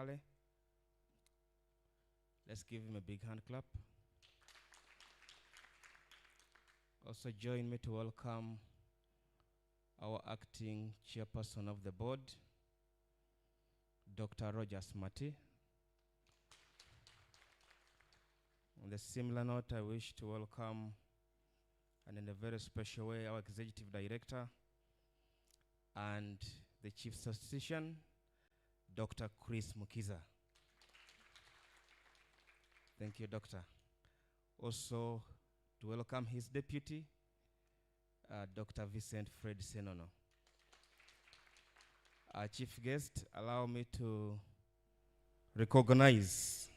Kale. Let's give him a big hand clap. Also join me to welcome our acting chairperson of the board, Dr. Rogers Mati. On the similar note, I wish to welcome, and in a very special way, our executive director and the chief statistician, Dr. Chris Mukiza. Thank you, Doctor. Also, to welcome his deputy, Dr. Vincent Fred Senono. Our chief guest, allow me to recognize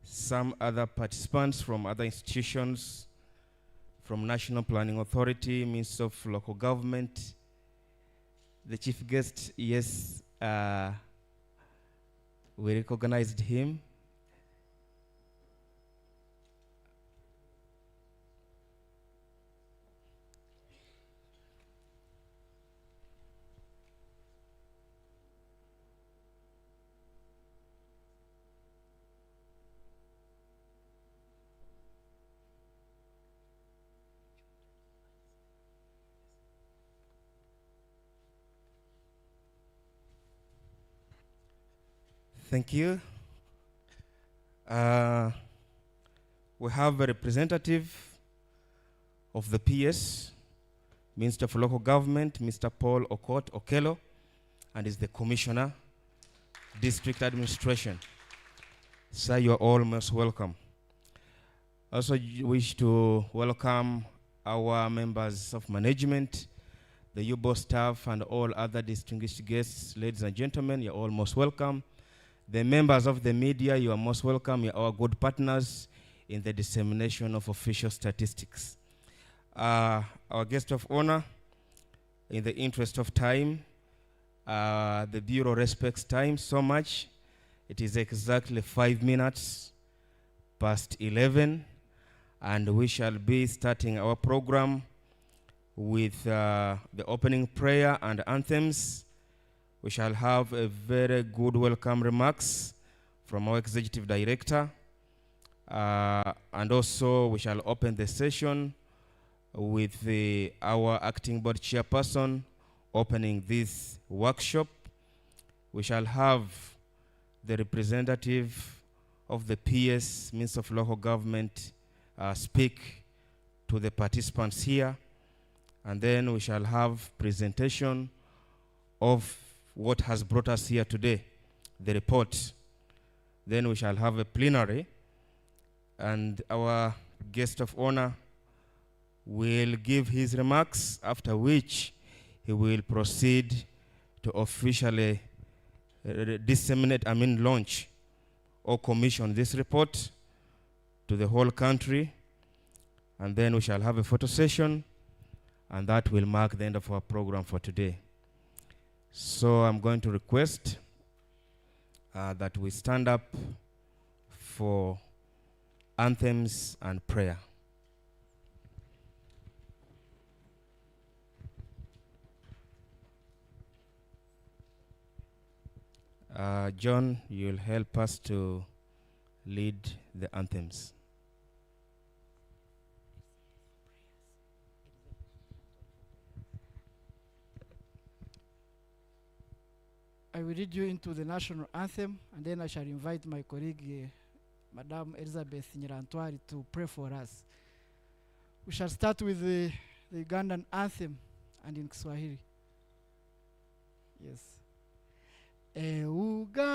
some other participants from other institutions, from National Planning Authority, Ministry of Local Government. The chief guest, yes, we recognized him. Thank you. We have a representative of the PS, Minister of Local Government, Mr. Paul Okot Okelo, and is the Commissioner, District Administration. Sir, you are all most welcome. Also wish to welcome our members of management, the UBO staff, and all other distinguished guests. Ladies and gentlemen, you're all most welcome. The members of the media, you are most welcome. You are our good partners in the dissemination of official statistics. Our guest of honor, in the interest of time, the Bureau respects time so much. It is exactly 5 minutes past 11, and we shall be starting our program with the opening prayer and anthems. We shall have a very good welcome remarks from our executive director. And also we shall open the session with our acting board chairperson opening this workshop. We shall have the representative of the PS, Minister of Local Government, speak to the participants here. And then we shall have presentation of what has brought us here today, the report. Then we shall have a plenary, and our guest of honor will give his remarks, after which he will proceed to officially launch or commission this report to the whole country. And then we shall have a photo session, and that will mark the end of our program for today. So I'm going to request that we stand up for anthems and prayer. John, you'll help us to lead the anthems. I will lead you into the national anthem, and then I shall invite my colleague, Madame Elizabeth Nyirantwari, to pray for us. We shall start with the Ugandan anthem, and in Kiswahili. Yes. Uganda,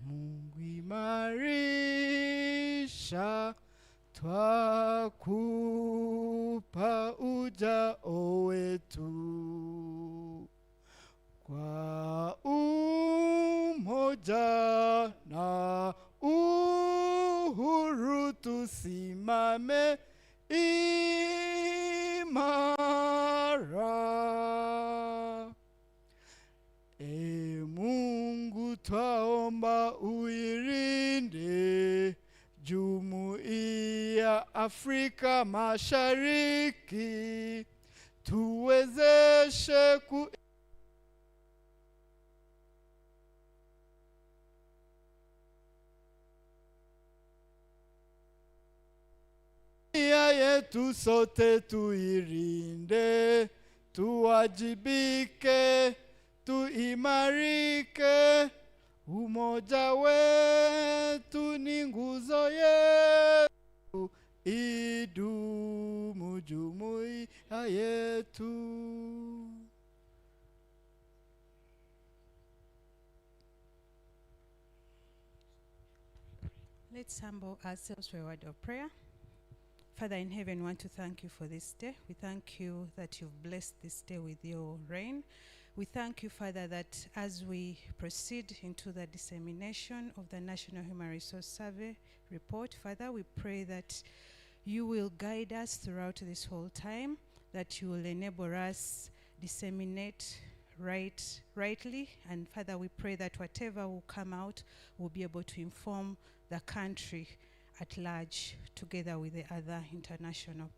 Mungu imarisha, twakupa ujao wetu. Kwa umoja na uhuru tusimame imara. Mungu twaomba uirinde Jumuiya Afrika Mashariki, tuwezeshe yetu sote tuirinde, tuwajibike, tuimarike. Umoja wetu ni nguzo yetu, idumu jumuiya yetu. Let's humble ourselves for a word of prayer. Father in heaven, we want to thank you for this day. We thank you that you've blessed this day with your rain. We thank you, Father, that as we proceed into the dissemination of the National Human Resource Survey report, Father, we pray that you will guide us throughout this whole time, that you will enable us disseminate rightly. And Father, we pray that whatever will come out will be able to inform the country at large, together with the other international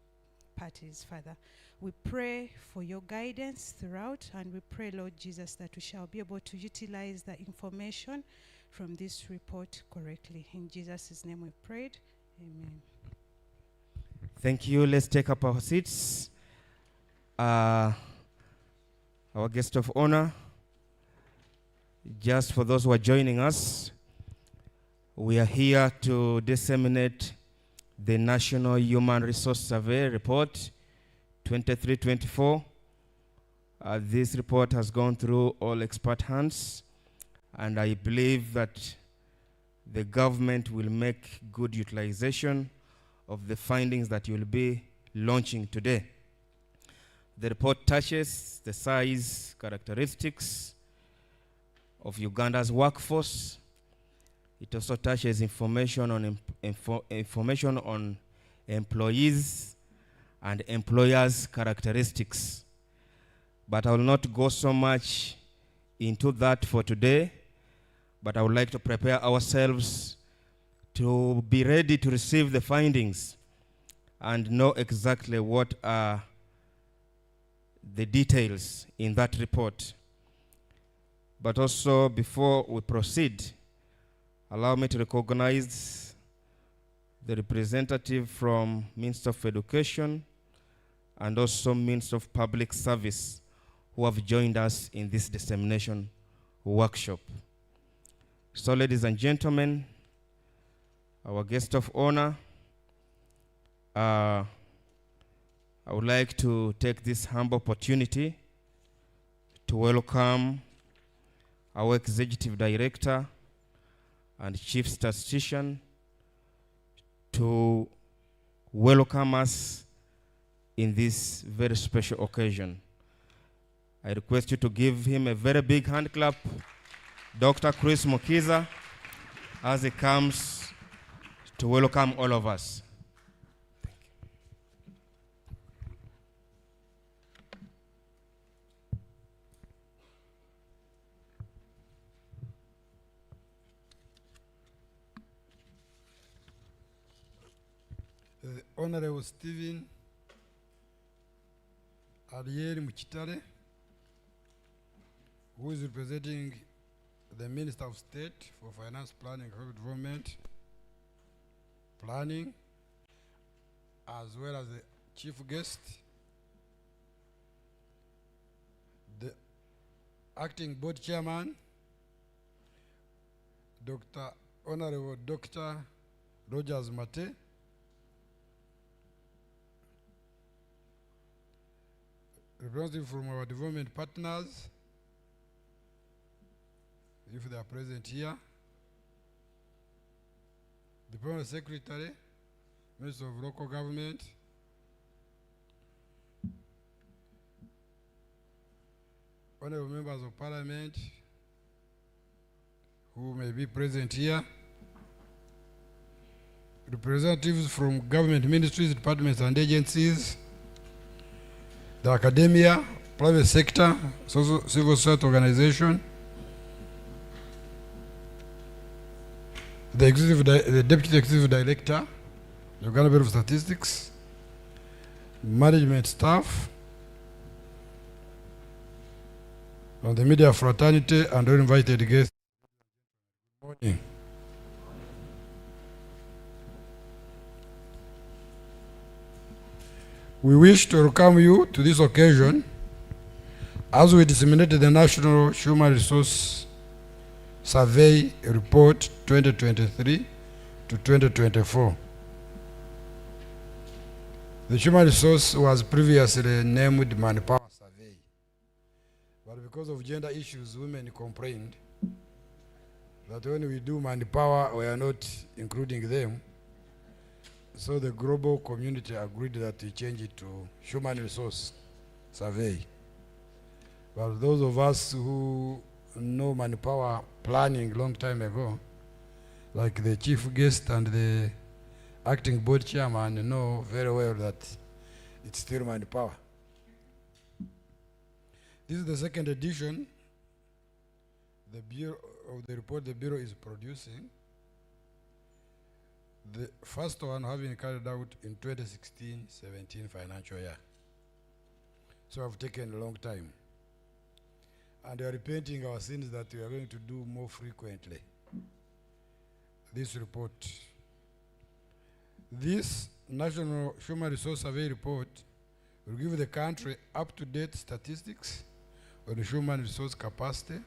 parties, Father. We pray for your guidance throughout, and we pray, Lord Jesus, that we shall be able to utilize the information from this report correctly. In Jesus' name we prayed. Amen. Thank you. Let's take up our seats. Our guest of honor, just for those who are joining us, we are here to disseminate the National Human Resource Survey Report 23-24. This report has gone through all expert hands, and I believe that the government will make good utilization of the findings that you'll be launching today. The report touches the size, characteristics of Uganda's workforce. It also touches information on employees and employers' characteristics. But I will not go so much into that for today, but I would like to prepare ourselves to be ready to receive the findings and know exactly what are the details in that report. But also, before we proceed, allow me to recognize the representative from Minister of Education and also Minister of Public Service who have joined us in this dissemination workshop. So, ladies and gentlemen, our guest of honor, I would like to take this humble opportunity to welcome our Executive Director and Chief Statistician to welcome us in this very special occasion. I request you to give him a very big hand clap, Dr. Chris Mokiza, as he comes to welcome all of us. Honorable Stephen Ariel Muchitare, who is representing the Minister of State for Finance, Planning, Economic Development, Planning, as well as the chief guest, the acting board chairman, Honorable Dr. Rogers Mate, representative from our development partners, if they are present here, the Permanent Secretary, Minister of Local Government, honorable members of Parliament who may be present here, representatives from government ministries, departments and agencies, the academia, private sector, civil society organization, the Deputy Executive Director, Uganda Bureau of Statistics, management staff, and the media fraternity and all invited guests. Good morning. We wish to welcome you to this occasion as we disseminate the National Human Resource Survey Report 2023 to 2024. The human resource was previously named Manpower Survey, but because of gender issues, women complained that when we do manpower, we are not including them. So the global community agreed that we change it to Human Resource Survey. But those of us who know manpower planning long time ago, like the chief guest and the acting board chairman, know very well that it's still manpower. This is the second edition the Bureau of the report the Bureau is producing. The first one having carried out in 2016-17 financial year. So I've taken a long time. And we are repenting our sins that we are going to do more frequently. This report. This National Human Resource Survey report will give the country up-to-date statistics on the human resource capacity,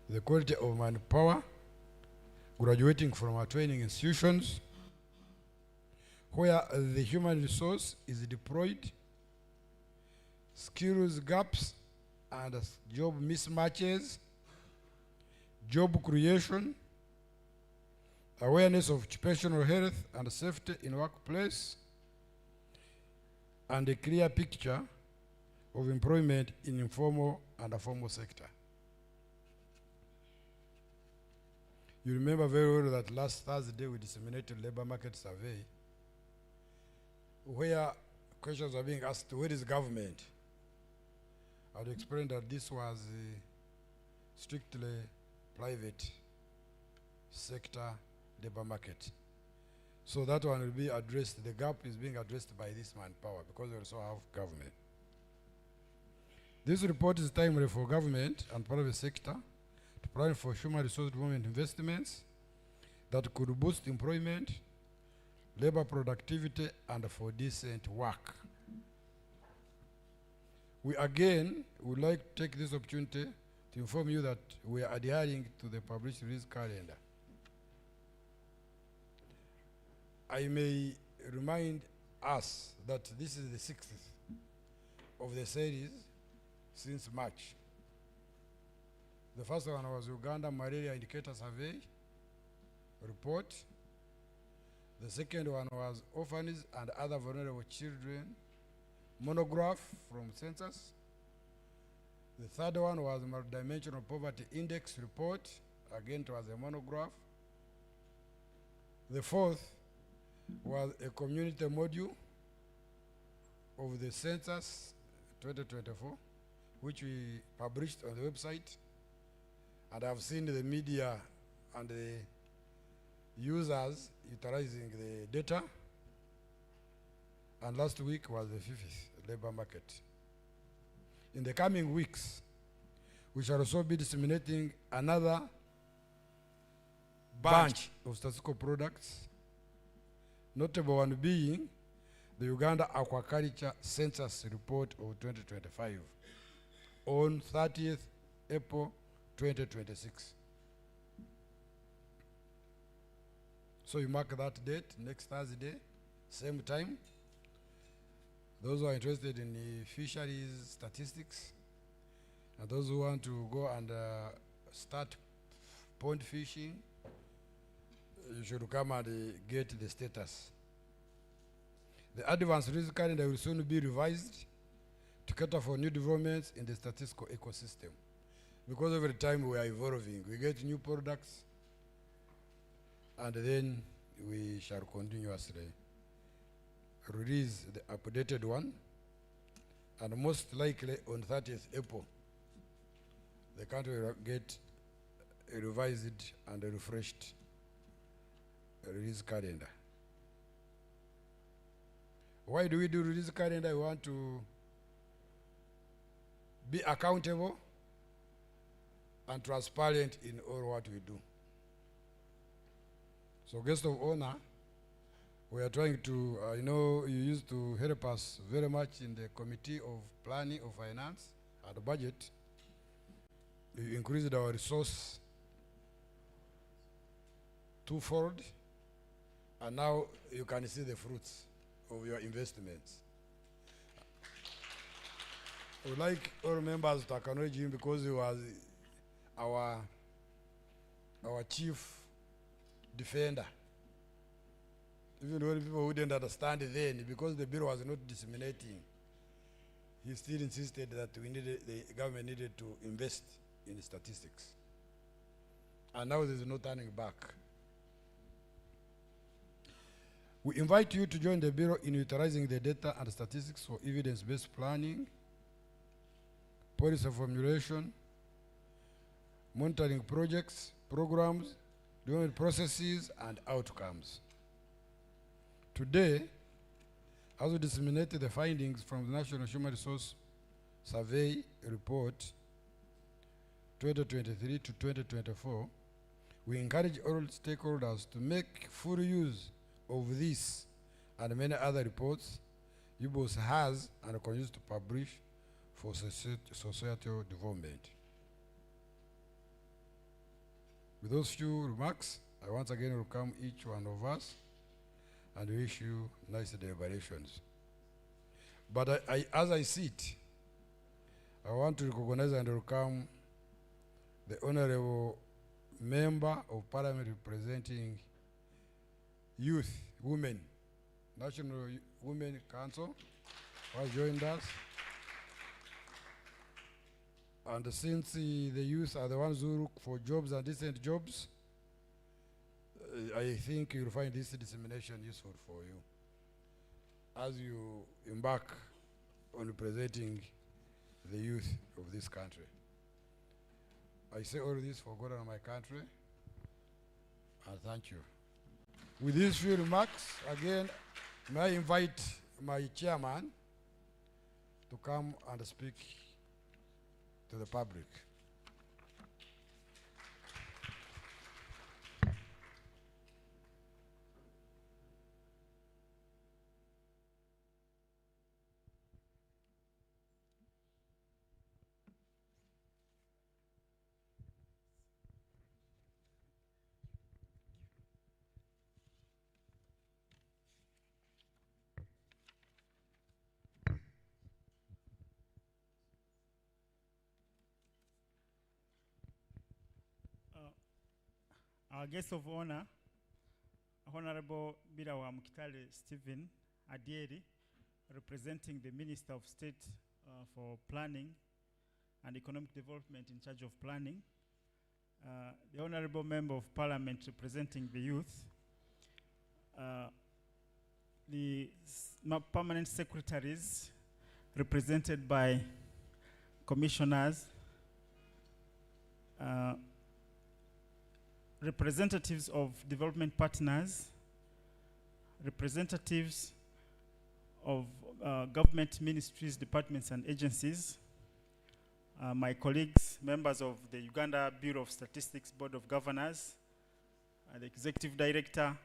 the quality of manpower graduating from our training institutions, where the human resource is deployed, skills gaps and job mismatches, job creation, awareness of occupational health and safety in workplace, and a clear picture of employment in informal and formal sector. You remember very well that last Thursday we disseminated labor market survey where questions are being asked, where is government? I would explain that this was strictly private sector labor market. So that one will be addressed, the gap is being addressed by this manpower because we also have government. This report is timely for government and private sector to plan for human resource development investments that could boost employment, labor productivity, and for decent work. We again would like to take this opportunity to inform you that we are adhering to the published release calendar. I may remind us that this is the 6th of the series since March. The first one was Uganda Malaria Indicator Survey report. The second one was Orphans and Other Vulnerable Children monograph from census. The third one was Multidimensional Poverty Index report. Again, it was a monograph. The fourth was a community module of the census 2024, which we published on the website. And I've seen the media and the users utilizing the data. And last week was the 5th labor market. In the coming weeks, we shall also be disseminating another bunch of statistical products, notable one being the Uganda Aquaculture Census Report of 2025 on 30th April 2026. So you mark that date, next Thursday, same time. Those who are interested in the fisheries statistics, and those who want to go and start pond fishing, you should come and get the status. The advanced release calendar will soon be revised to cater for new developments in the statistical ecosystem. Because every time we are evolving, we get new products, and then we shall continuously release the updated one, and most likely on 30th April, the country will get a revised and a refreshed release calendar. Why do we do release calendar? We want to be accountable and transparent in all what we do. So guest of honor, We are trying to, I know you used to help us very much in the Committee of Planning of Finance and Budget. You increased our resource twofold, and now you can see the fruits of your investments. I would like all members to acknowledge him because he was our chief defender. Even when people who didn't understand it then, because the bill was not disseminating, he still insisted that the government needed to invest in statistics. And now there's no turning back. We invite you to join the Bureau in utilizing the data and statistics for evidence-based planning, policy formulation, monitoring projects, programs, development processes, and outcomes. Today, as we disseminate the findings from the National Human Resource Survey Report 2023 to 2024, we encourage all stakeholders to make full use of this and many other reports UBOS has and continues to publish for societal development. With those few remarks, I once again welcome each one of us and wish you nice deliberations. But as I sit, I want to recognize and welcome the Honorable Member of Parliament representing Youth, Women, National Women Council, who has joined us. And since the youth are the ones who look for jobs and decent jobs, I think you'll find this dissemination useful for you as you embark on representing the youth of this country. I say all this for God and my country, and thank you. With these few remarks, again, may I invite my chairman to come and speak to the public. Our guest of honor, Honorable Birawa Mukitale Stephen Adieri, representing the Minister of State for Planning and Economic Development in charge of planning, the Honorable Member of Parliament representing the youth, the permanent secretaries represented by commissioners, representatives of development partners, representatives of government ministries, departments, and agencies, my colleagues, members of the Uganda Bureau of Statistics Board of Governors, the Executive Director,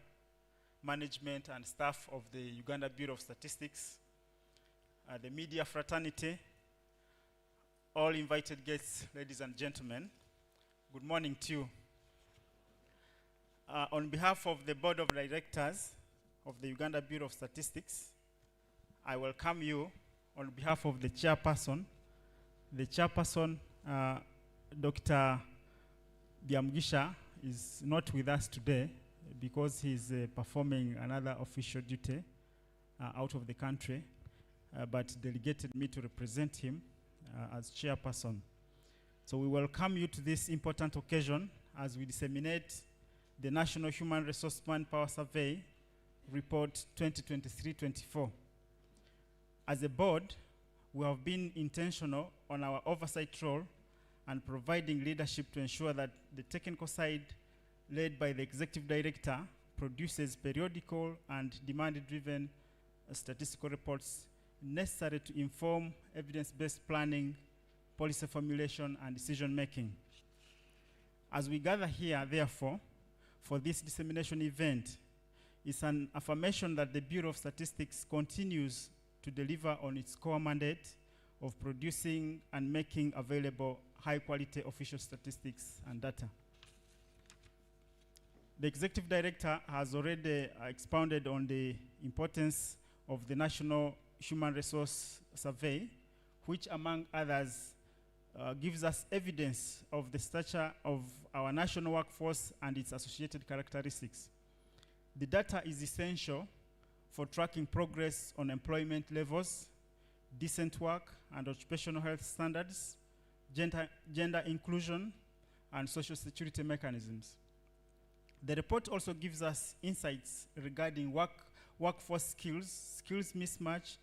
management and staff of the Uganda Bureau of Statistics, the media fraternity, all invited guests, ladies and gentlemen, good morning to you. On behalf of the Board of Directors of the Uganda Bureau of Statistics, I welcome you on behalf of the chairperson. The chairperson, Dr. Biamugisha, is not with us today because he's performing another official duty out of the country, but delegated me to represent him as chairperson. So we welcome you to this important occasion as we disseminate the National Human Resource Manpower Survey Report 2023-24. As a board, we have been intentional on our oversight role and providing leadership to ensure that the technical side, led by the Executive Director, produces periodical and demand-driven statistical reports necessary to inform evidence-based planning, policy formulation, and decision-making. As we gather here, therefore, for this dissemination event, is an affirmation that the Bureau of Statistics continues to deliver on its core mandate of producing and making available high-quality official statistics and data. The Executive Director has already expounded on the importance of the National Human Resource Survey, which, among others, gives us evidence of the stature of our national workforce and its associated characteristics. The data is essential for tracking progress on employment levels, decent work and occupational health standards, gender inclusion, and social security mechanisms. The report also gives us insights regarding workforce skills mismatch,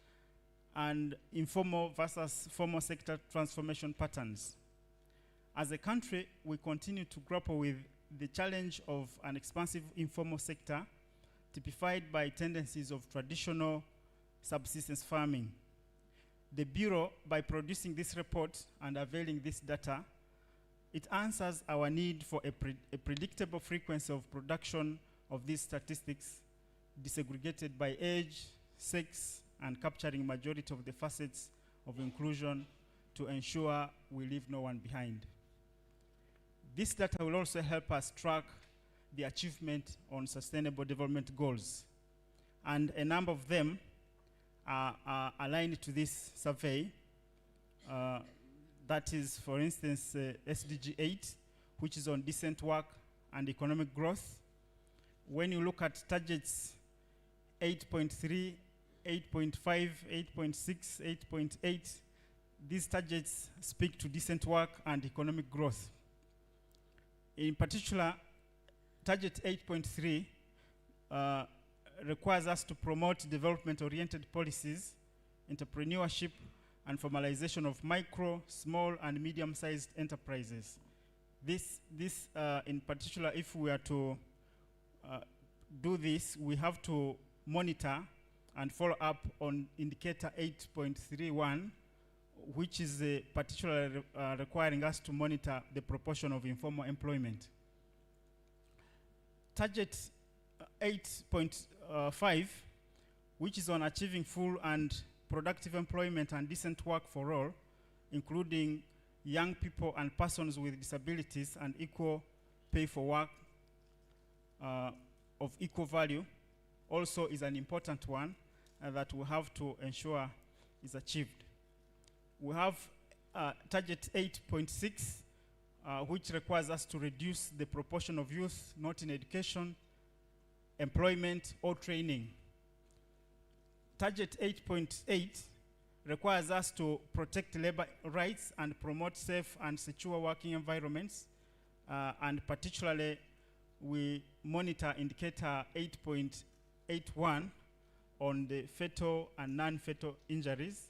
and informal versus formal sector transformation patterns. As a country, we continue to grapple with the challenge of an expansive informal sector typified by tendencies of traditional subsistence farming. The Bureau, by producing this report and availing this data, it answers our need for a predictable frequency of production of these statistics, disaggregated by age, sex, and capturing majority of the facets of inclusion to ensure we leave no one behind. This data will also help us track the achievement on sustainable development goals. And a number of them are aligned to this survey. That is, for instance, SDG 8, which is on decent work and economic growth. When you look at targets 8.3, 8.5, 8.6, 8.8, these targets speak to decent work and economic growth. In particular, target 8.3 requires us to promote development-oriented policies, entrepreneurship, and formalization of micro, small, and medium-sized enterprises. This in particular, if we are to do this, we have to monitor and follow up on indicator 8.31, which is particularly requiring us to monitor the proportion of informal employment. Target 8.5, which is on achieving full and productive employment and decent work for all, including young people and persons with disabilities, and equal pay for work of equal value, also is an important one that we have to ensure is achieved. We have target 8.6, which requires us to reduce the proportion of youth not in education, employment, or training. Target 8.8 requires us to protect labor rights and promote safe and secure working environments, and particularly we monitor indicator 8.81 on the fatal and non-fatal injuries.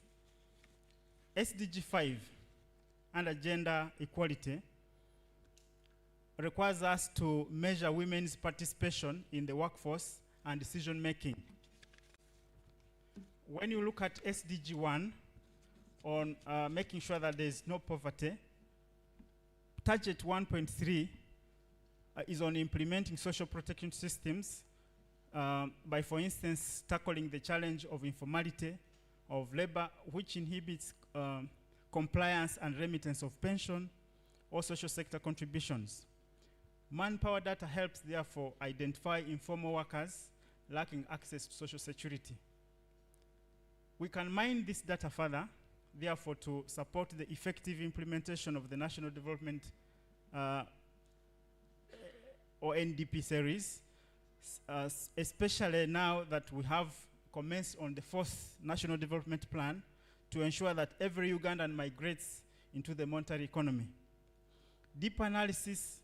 SDG 5, under gender equality, requires us to measure women's participation in the workforce and decision making. When you look at SDG 1 on making sure that there is no poverty, target 1.3 is on implementing social protection systems by, for instance, tackling the challenge of informality of labor, which inhibits compliance and remittance of pension or social sector contributions. Manpower data helps, therefore, identify informal workers lacking access to social security. We can mine this data further, therefore, to support the effective implementation of the National Development or NDP series, especially now that we have commenced on the 4th National Development Plan to ensure that every Ugandan migrates into the monetary economy. Deep analysis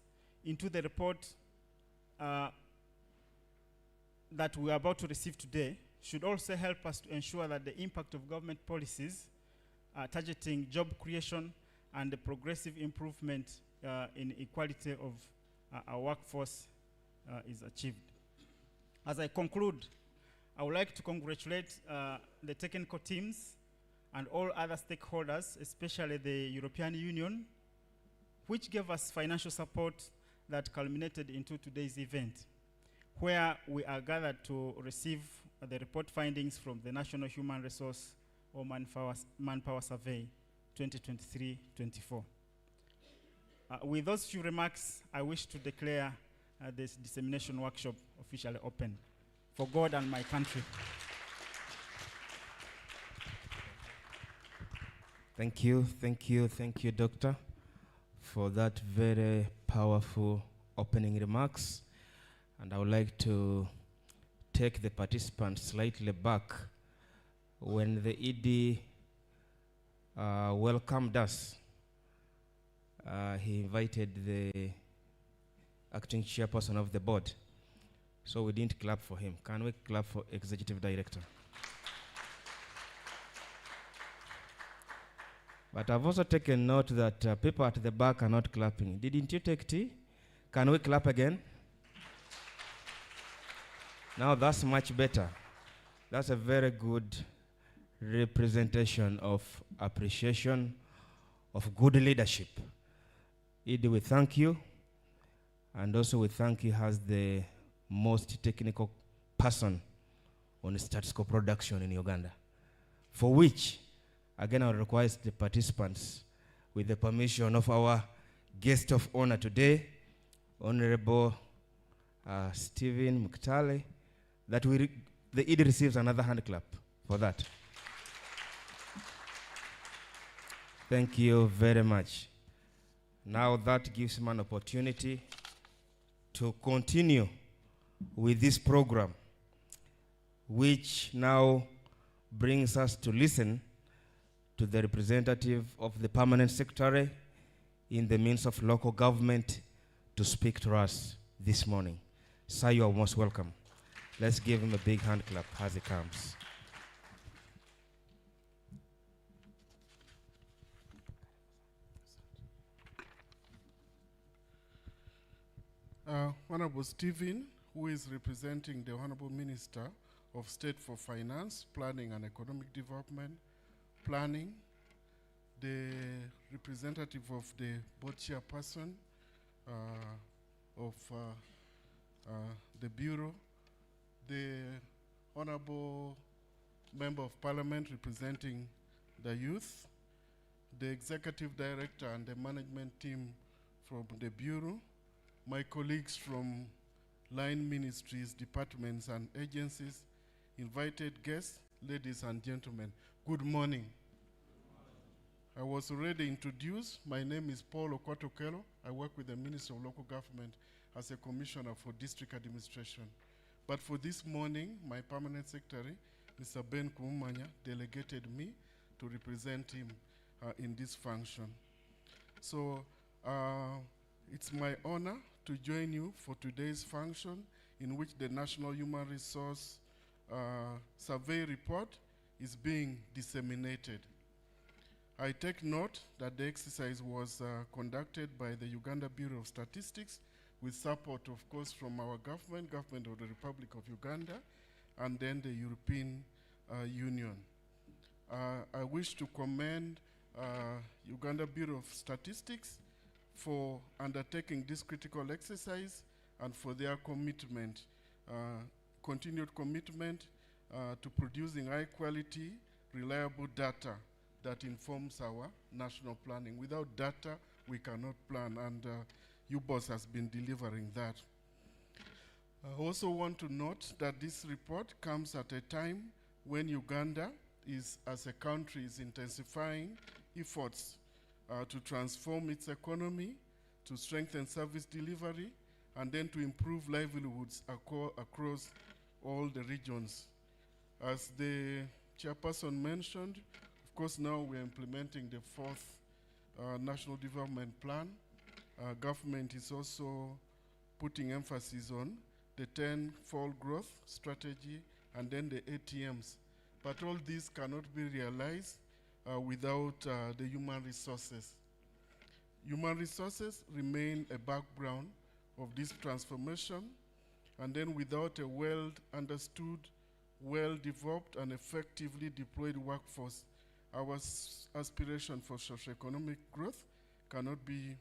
into the report that we are about to receive today should also help us to ensure that the impact of government policies targeting job creation and the progressive improvement in equality of our workforce is achieved. As I conclude, I would like to congratulate the technical teams and all other stakeholders, especially the European Union, which gave us financial support that culminated into today's event. where we are gathered to receive the report findings from the National Human Resource or Manpower Survey 2023-24. With those few remarks, I wish to declare this dissemination workshop officially open for God and my country. Thank you, Doctor, for that very powerful opening remarks. And I would like to take the participants slightly back. When the ED welcomed us, he invited the acting chairperson of the board. So we didn't clap for him. Can we clap for Executive Director? But I've also taken note that people at the back are not clapping. Didn't you take tea? Can we clap again? Now that's much better. That's a very good representation of appreciation of good leadership. Idi, we thank you. And also we thank you as the most technical person on statistical production in Uganda, for which, again, I request the participants, with the permission of our guest of honor today, Honorable Stephen Muktale, that the ED receives another hand clap for that. Thank you very much. Now that gives him an opportunity to continue with this program, which now brings us to listen to the representative of the permanent secretary in the means of local government to speak to us this morning. Sir, you are most welcome. Let's give him a big hand clap as he comes. Honorable Stephen, who is representing the Honorable Minister of State for Finance, Planning and Economic Development, Planning, the representative of the board chairperson of the Bureau, the Honorable Member of Parliament representing the youth, the Executive Director and the management team from the Bureau, my colleagues from line ministries, departments and agencies, invited guests, ladies and gentlemen, good morning. I was already introduced. My name is Paul Okot-Okello. I work with the Ministry of Local Government as a Commissioner for District Administration. But for this morning, my permanent secretary, Mr. Ben Kumumanya, delegated me to represent him in this function. So it's my honor to join you for today's function, in which the National Human Resource Survey report is being disseminated. I take note that the exercise was conducted by the Uganda Bureau of Statistics with support, of course, from our government of the Republic of Uganda, and then the European Union. I wish to commend Uganda Bureau of Statistics for undertaking this critical exercise and for their commitment, continued commitment to producing high quality, reliable data that informs our national planning. Without data, we cannot plan, and UBOS has been delivering that. I also want to note that this report comes at a time when Uganda is, as a country, is intensifying efforts to transform its economy, to strengthen service delivery, and then to improve livelihoods across all the regions. As the chairperson mentioned, of course, now we're implementing the 4th National Development Plan. Government is also putting emphasis on the 10-fold growth strategy and then the ATMs. But all this cannot be realized without the human resources. Human resources remain a background of this transformation, and then without a well-understood, well-developed and effectively deployed workforce, our aspiration for socioeconomic growth cannot be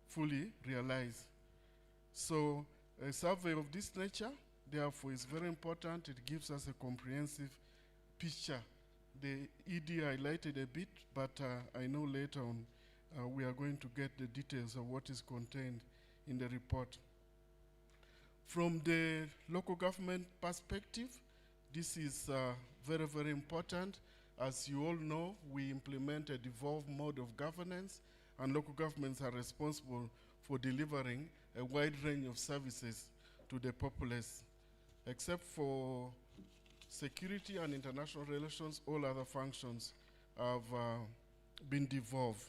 fully realized. So A survey of this nature, therefore, is very important. It gives us a comprehensive picture. The ED highlighted a bit, but I know later on we are going to get the details of what is contained in the report. From the local government perspective, this is very, very important. As you all know, we implement a devolved mode of governance, and local governments are responsible for delivering a wide range of services to the populace. Except for security and international relations, all other functions have been devolved.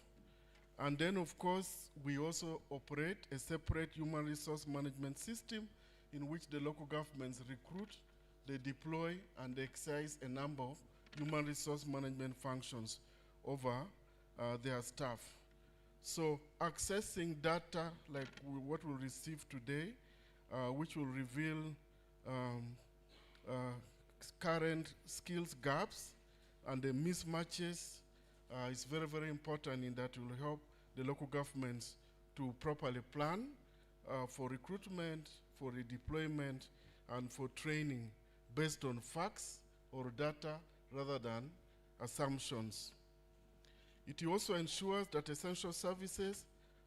And then, of course, we also operate a separate human resource management system in which the local governments recruit, they deploy, and they exercise a number of human resource management functions over their staff. So accessing data like what we'll receive today, which will reveal current skills gaps and the mismatches, is very, very important in that it will help the local governments to properly plan for recruitment, for redeployment, and for training based on facts or data rather than assumptions. It also ensures that essential services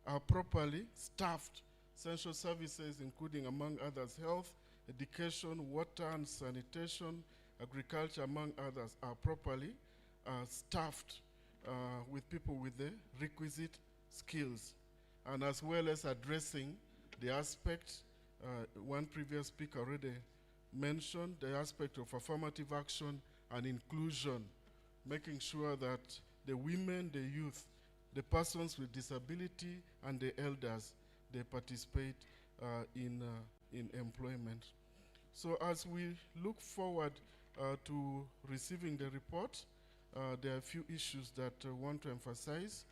are properly staffed. Essential services including, among others, health, education, water and sanitation, agriculture, among others, are properly staffed with people with the requisite skills, and as well as addressing the aspect, one previous speaker already mentioned, the aspect of affirmative action and inclusion, making sure that the women, the youth, the persons with disability, and the elders, they participate in employment. So as we look forward to receiving the report, there are a few issues that I want to emphasize.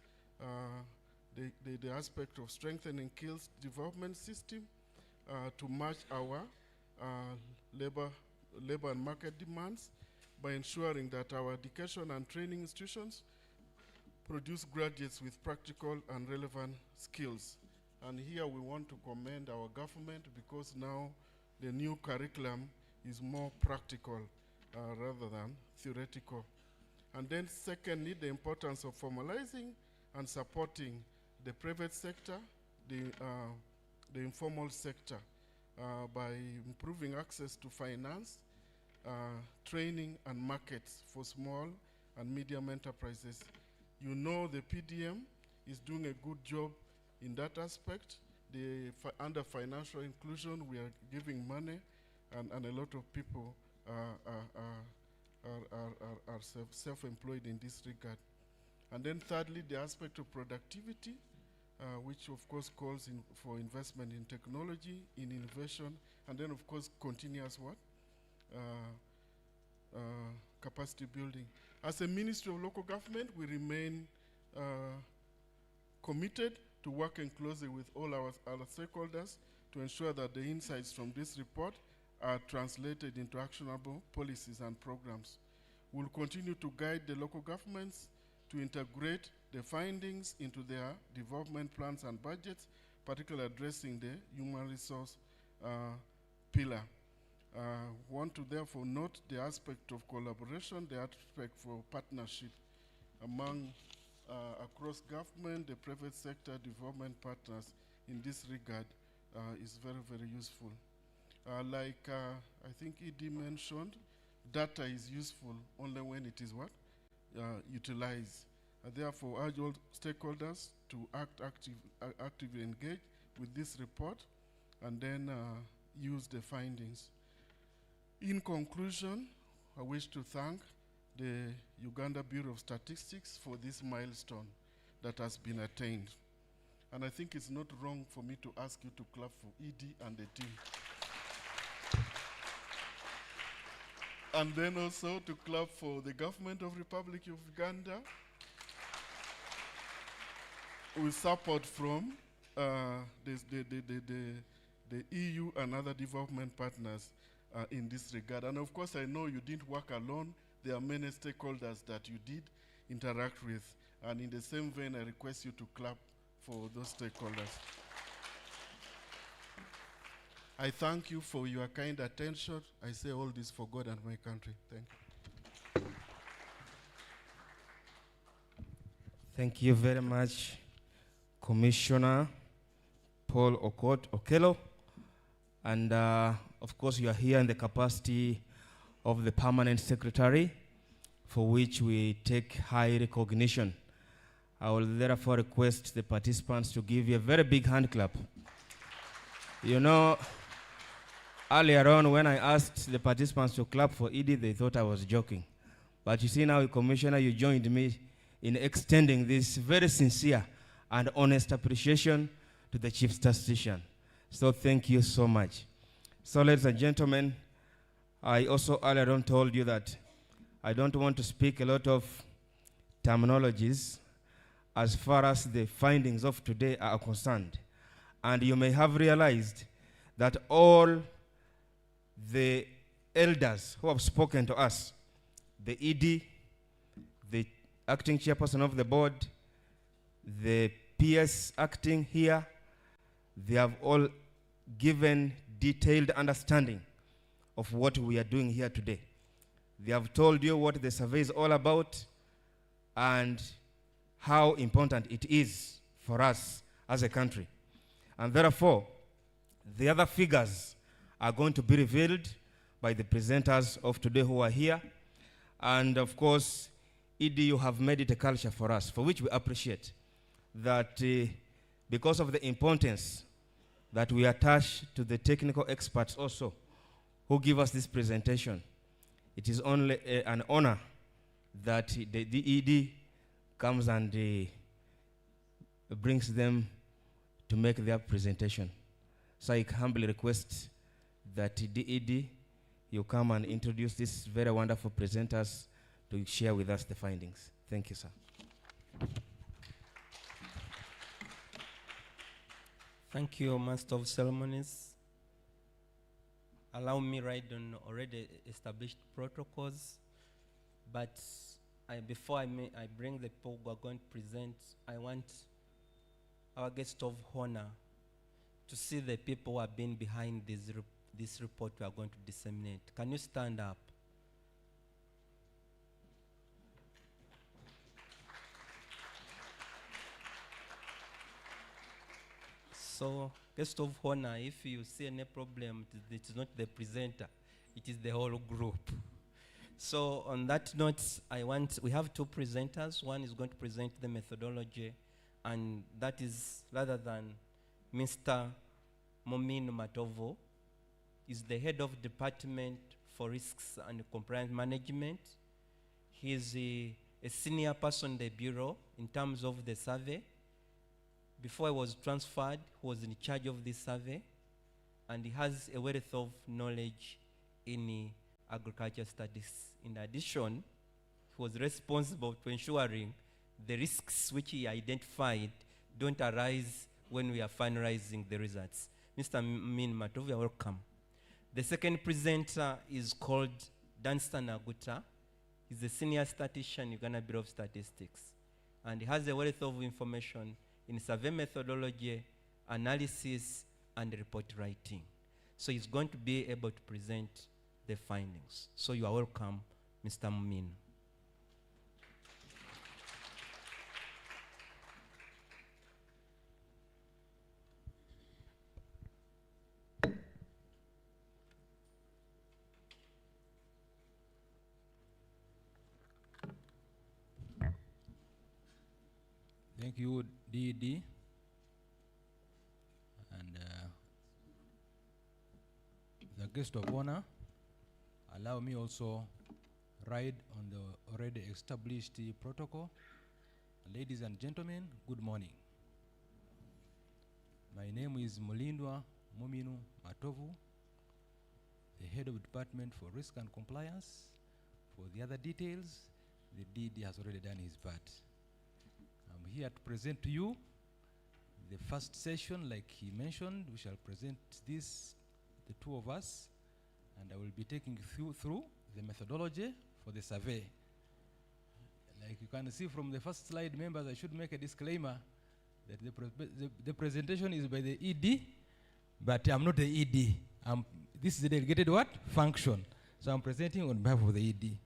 The aspect of strengthening skills development system to match our labor and market demands by ensuring that our education and training institutions produce graduates with practical and relevant skills. And here we want to commend our government because now the new curriculum is more practical rather than theoretical. And then secondly, the importance of formalizing and supporting the private sector, the informal sector, by improving access to finance, training and markets for small and medium enterprises. You know the PDM is doing a good job in that aspect. Under financial inclusion, we are giving money, and a lot of people are self-employed in this regard. And then thirdly, the aspect of productivity, which of course calls for investment in technology, in innovation, and then of course continuous what? Capacity building. As a Ministry of Local Government, we remain committed to working closely with all our other stakeholders to ensure that the insights from this report are translated into actionable policies and programs. We'll continue to guide the local governments to integrate the findings into their development plans and budgets, particularly addressing the human resource pillar. Want to therefore note the aspect of collaboration, the aspect for partnership among across government, the private sector, development partners in this regard is very, very useful. Like I think ED mentioned, data is useful only when it is what? Utilized. Therefore, urge all stakeholders to actively engage with this report and then use the findings. In conclusion, I wish to thank the Uganda Bureau of Statistics for this milestone that has been attained. And I think it's not wrong for me to ask you to clap for ED and the team. And then also to clap for the government of Republic of Uganda with support from the EU and other development partners in this regard. And of course, I know you didn't work alone. There are many stakeholders that you did interact with. And in the same vein, I request you to clap for those stakeholders. I thank you for your kind attention. I say all this for God and my country. Thank you. Thank you very much, Commissioner Paul Okello. And of course, you are here in the capacity of the Permanent Secretary, for which we take high recognition. I will therefore request the participants to give you a very big hand clap. You know, earlier on when I asked the participants to clap for Edie, they thought I was joking. But you see now, Commissioner, you joined me in extending this very sincere and honest appreciation to the Chief Statistician. So thank you so much. So ladies and gentlemen, I also earlier on told you that I don't want to speak a lot of terminologies as far as the findings of today are concerned. And you may have realized that all the elders who have spoken to us, the ED, the acting chairperson of the board, the PS acting here, they have all given detailed understanding of what we are doing here today. They have told you what the survey is all about and how important it is for us as a country. And therefore, the other figures are going to be revealed by the presenters of today who are here. And of course, ED, you have made it a culture for us, for which we appreciate that because of the importance that we attach to the technical experts also who give us this presentation, it is only an honor that the ED comes and brings them to make their presentation. So I humbly request that the ED, you come and introduce these very wonderful presenters to share with us the findings. Thank you, sir. Thank you, Master of Ceremonies. Allow me ride on already established protocols, but before I bring the people who are going to present, I want our guest of honor to see the people who have been behind this report we are going to disseminate. Can you stand up? So, guest of honor, if you see any problem, it is not the presenter, it is the whole group. So, on that note, we have two presenters. One is going to present the methodology, and that is rather than Mr. Momin Matovo, is the head of Department for Risks and Compliance Management. He is a senior person in the Bureau in terms of the survey. Before he was transferred, he was in charge of this survey, and he has a wealth of knowledge in agriculture studies. In addition, he was responsible for ensuring the risks which he identified don't arise when we are finalizing the results. Mr. Min Matov, you are welcome. The second presenter is called Dunstan Aguta. He's a senior statistician, Uganda Bureau of Statistics, and he has a wealth of information in survey methodology, analysis, and report writing. So he's going to be able to present the findings. So you are welcome, Mr. Min. Thank you, DED. And the guest of honor, allow me also ride on the already established protocol. Ladies and gentlemen, good morning. My name is Mulindwa Muminu Matovu, the head of Department for Risk and Compliance. For the other details, the DD has already done his part. I'm here to present to you the first session. Like he mentioned, we shall present this, the two of us, and I will be taking you through the methodology for the survey. Like you can see from the first slide, members, I should make a disclaimer that the presentation is by the ED, but I'm not the ED. This is the delegated what? Function. So I'm presenting on behalf of the ED.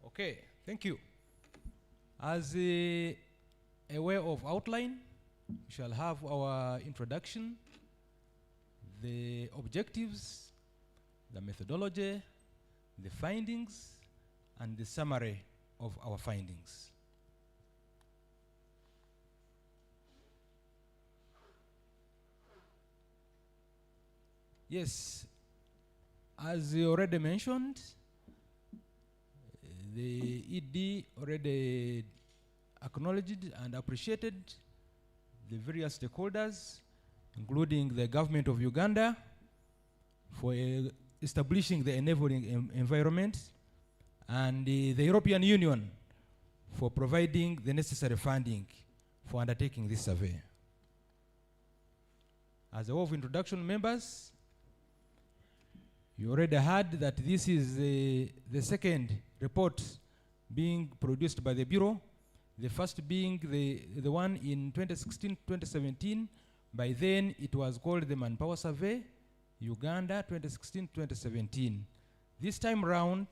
Okay, thank you. As a way of outline, we shall have our introduction, the objectives, the methodology, the findings, and the summary of our findings. Yes, as you already mentioned, the ED already acknowledged and appreciated the various stakeholders, including the government of Uganda, for establishing the enabling environment, and the European Union for providing the necessary funding for undertaking this survey. As a way of introduction, members, you already heard that this is the second report being produced by the Bureau, the first being the one in 2016-2017. By then, it was called the Manpower Survey, Uganda 2016-2017. This time round,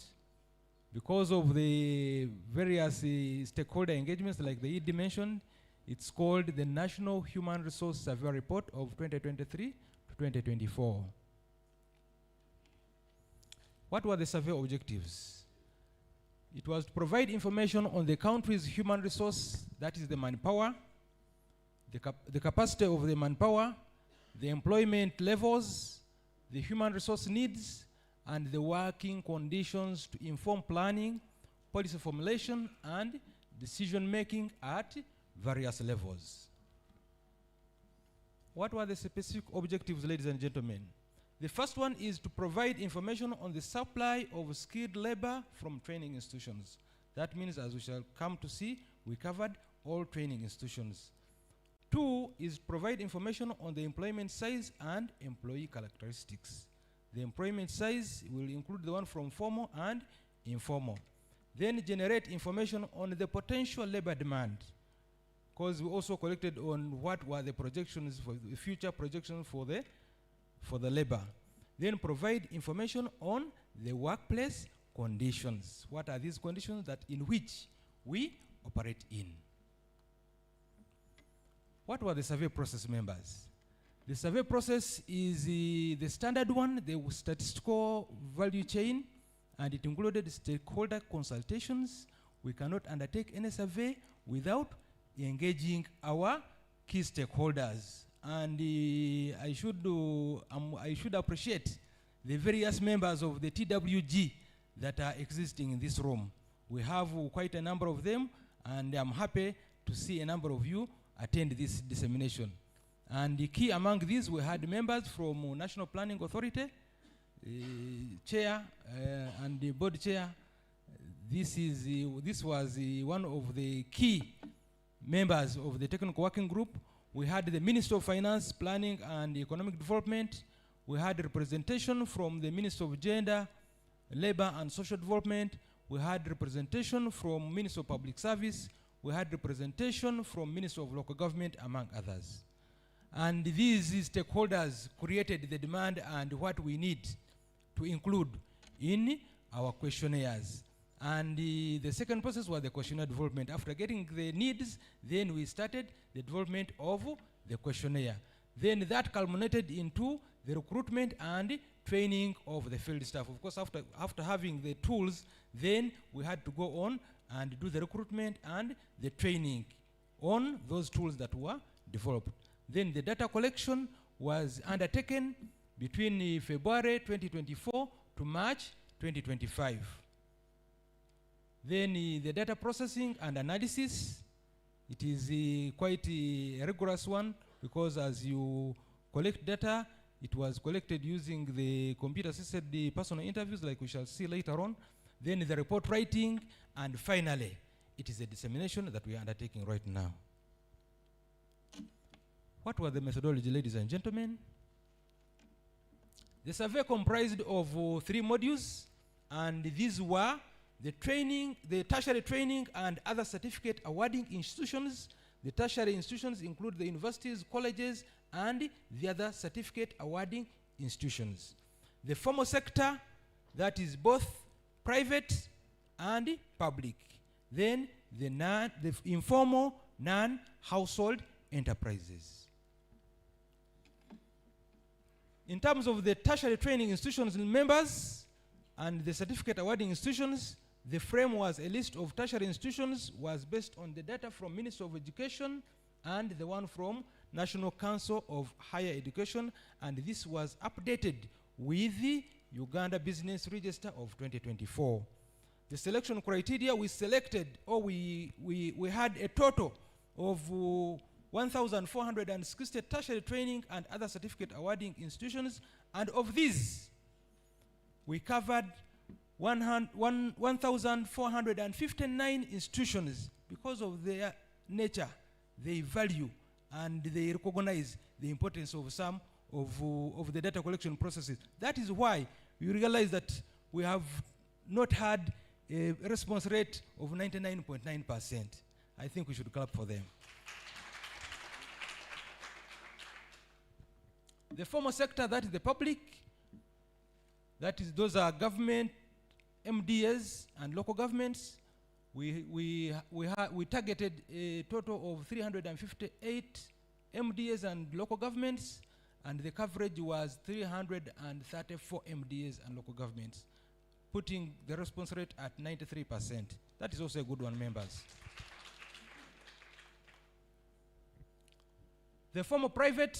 because of the various stakeholder engagements like the ED mentioned, it's called the National Human Resource Survey Report of 2023 to 2024. What were the survey objectives? It was to provide information on the country's human resource, that is the manpower, the capacity of the manpower, the employment levels, the human resource needs, and the working conditions to inform planning, policy formulation, and decision making at various levels. What were the specific objectives, ladies and gentlemen? The first one is to provide information on the supply of skilled labor from training institutions. That means, as we shall come to see, we covered all training institutions. 2 is provide information on the employment size and employee characteristics. The employment size will include the one from formal and informal. Then generate information on the potential labor demand, because we also collected on what were the projections for the future projections for the labor. Then provide information on the workplace conditions. What are these conditions that in which we operate in? What were the survey process, members? The survey process is the standard one, the statistical value chain, and it included stakeholder consultations. We cannot undertake any survey without engaging our key stakeholders. And I should appreciate the various members of the TWG that are existing in this room. We have quite a number of them, and I'm happy to see a number of you attend this dissemination. And the key among these, we had members from National Planning Authority, chair and the board chair. This was one of the key members of the technical working group. We had the Minister of Finance, Planning and Economic Development. We had representation from the Minister of Gender, Labor and Social Development. We had representation from Minister of Public Service. We had representation from Minister of Local Government, among others. And these stakeholders created the demand and what we need to include in our questionnaires. And the second process was the questionnaire development. After getting the needs, then we started the development of the questionnaire. Then that culminated into the recruitment and training of the field staff. Of course, after having the tools, then we had to go on and do the recruitment and the training on those tools that were developed. Then the data collection was undertaken between February 2024 to March 2025. Then the data processing and analysis, it is quite a rigorous one, because as you collect data, it was collected using the computer-assisted personal interviews, like we shall see later on. Then the report writing, and finally, it is a dissemination that we are undertaking right now. What was the methodology, ladies and gentlemen? The survey comprised of 3 modules, and these were the training, the tertiary training and other certificate awarding institutions. The tertiary institutions include the universities, colleges, and the other certificate awarding institutions. The formal sector, that is both private and public. Then the informal non-household enterprises. In terms of the tertiary training institutions members and the certificate awarding institutions, the frame was a list of tertiary institutions was based on the data from Ministry of Education and the one from National Council of Higher Education, and this was updated with the Uganda Business Register of 2024. The selection criteria, we selected, or we had a total of 1,460 tertiary training and other certificate awarding institutions, and of these, we covered 1,459 institutions because of their nature, they value, and they recognize the importance of some of the data collection processes. That is why we realize that we have not had a response rate of 99.9%. I think we should clap for them. The formal sector, that is the public, that is, those are government, MDAs, and local governments. We targeted a total of 358 MDAs and local governments, and the coverage was 334 MDAs and local governments, putting the response rate at 93%. That is also a good one, members. The former private,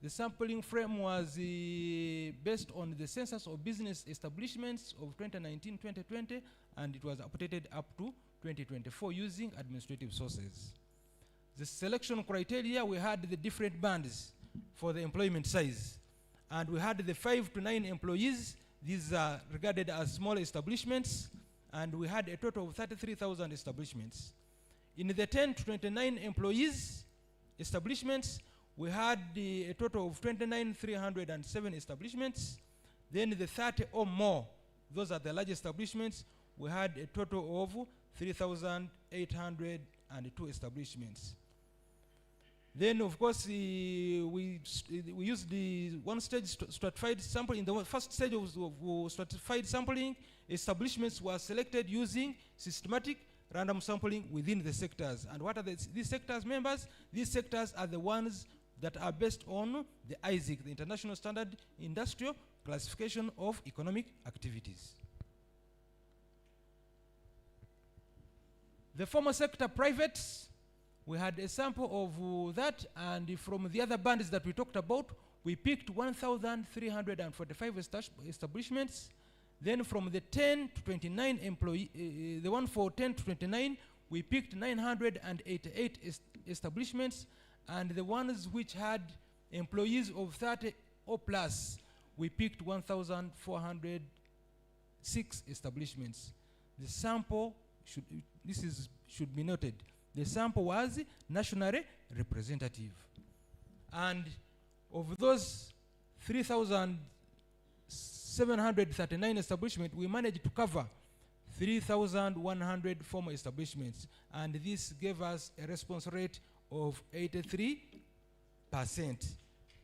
the sampling frame was based on the census of business establishments of 2019-2020, and it was updated up to 2024 using administrative sources. The selection criteria, we had the different bands for the employment size, and we had the 5 to 9 employees. These are regarded as small establishments, and we had a total of 33,000 establishments. In the 10 to 29 employees establishments, we had a total of 29,307 establishments. Then the 30 or more, those are the large establishments, we had a total of 3,802 establishments. Then, of course, we used the one-stage stratified sampling. In the first stage of stratified sampling, establishments were selected using systematic random sampling within the sectors. And what are these sectors, members? These sectors are the ones that are based on the ISIC, the International Standard Industrial Classification of Economic Activities. The formal sector privates, we had a sample of that, and from the other bands that we talked about, we picked 1,345 establishments. Then from the 10 to 29 the one for 10 to 29, we picked 988 establishments, and the ones which had employees of 30 or plus, we picked 1,406 establishments. The sample should be noted. The sample was nationally representative. And of those 3,739 establishments, we managed to cover 3,100 formal establishments. And this gave us a response rate of 83%.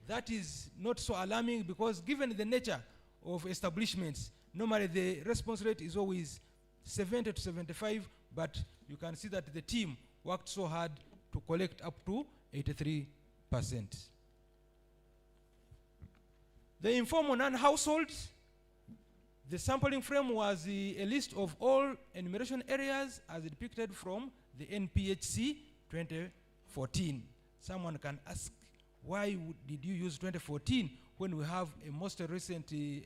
That is not so alarming because given the nature of establishments, normally the response rate is always 70 to 75, but you can see that the team worked so hard to collect up to 83%. The informal non-household, the sampling frame was a list of all enumeration areas as depicted from the NPHC 2014. Someone can ask, why did you use 2014 when we have a most recently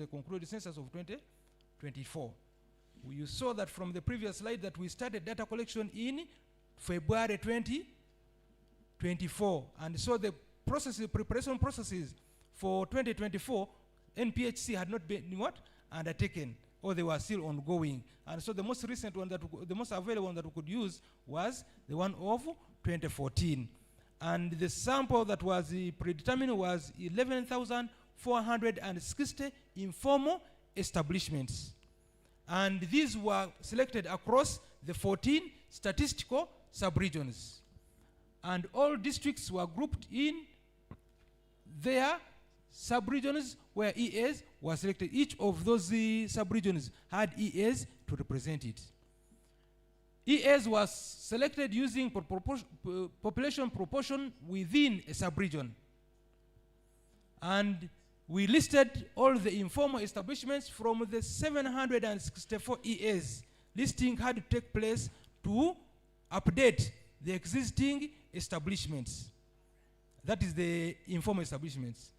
concluded census of 2024? You saw that from the previous slide that we started data collection in February 2024. And so the preparation processes for 2024, NPHC had not been undertaken. or they were still ongoing. And so the most recent one, the most available one that we could use was the one of 2014. And the sample that was predetermined was 11,460 informal establishments. And these were selected across the 14 statistical subregions. And all districts were grouped in their subregions where EAs were selected. Each of those subregions had EAs to represent it. EAs was selected using population proportion within a subregion. And we listed all the informal establishments from the 764 EAs. Listing had to take place to update the existing establishments. That is the informal establishments.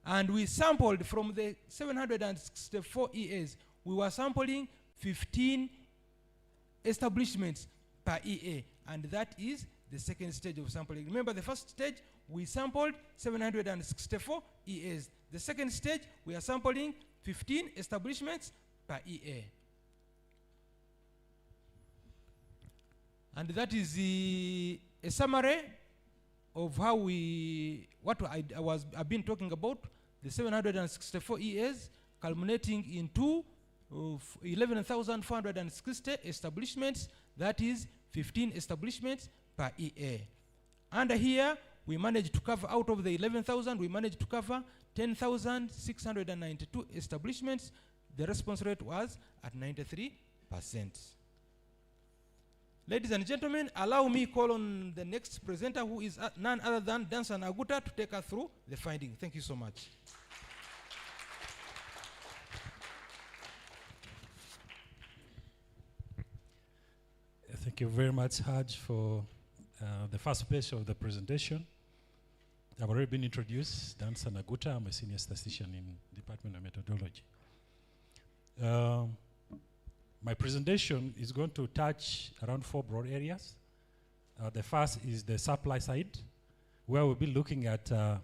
And we sampled from the 764 EAs, we were sampling 15 establishments per EA. And that is the second stage of sampling. Remember the first stage, we sampled 764 EAs. The second stage, we are sampling 15 establishments per EA. And that is a summary of how I've been talking about, the 764 EAs culminating into 11,460 establishments, that is 15 establishments per EA. And here, we managed to cover, out of the 11,000, we managed to cover 10,692 establishments. The response rate was at 93%. Ladies and gentlemen, allow me call on the next presenter, who is none other than Dansan Aguta, to take us through the finding. Thank you so much. Thank you very much, Haj, for the first page of the presentation. I've already been introduced. Dansan Aguta, I'm a senior statistician in Department of Methodology. My presentation is going to touch around 4 broad areas. The first is the supply side, where we'll be looking at the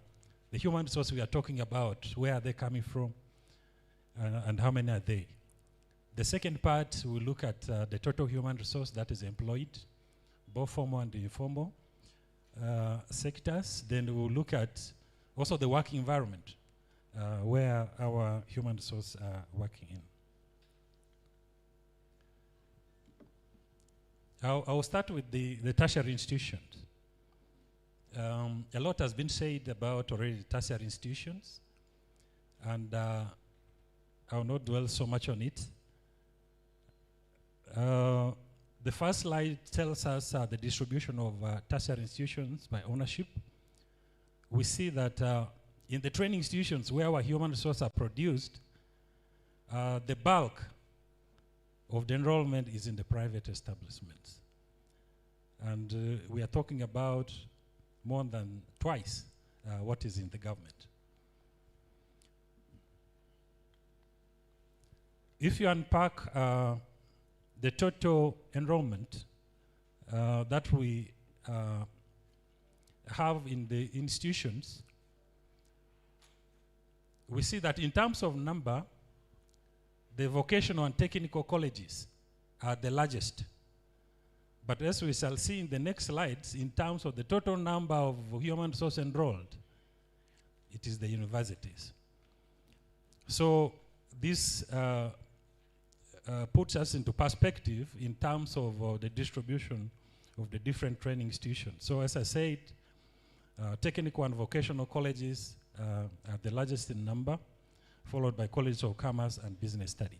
human resources we are talking about, where are they coming from, and how many are they. The second part, we'll look at the total human resource that is employed, both formal and informal sectors. Then we'll look at also the working environment, where our human resources are working in. I'll start with the tertiary institutions. A lot has been said about already tertiary institutions, and I'll not dwell so much on it. The first slide tells us the distribution of tertiary institutions by ownership. We see that in the training institutions where our human resources are produced, the bulk of the enrollment is in the private establishments. And we are talking about more than twice what is in the government. If you unpack the total enrollment that we have in the institutions, we see that in terms of number, the vocational and technical colleges are the largest. But as we shall see in the next slides, in terms of the total number of human resource enrolled, it is the universities. So this puts us into perspective in terms of the distribution of the different training institutions. So as I said, technical and vocational colleges are the largest in number, followed by colleges of commerce and business studies.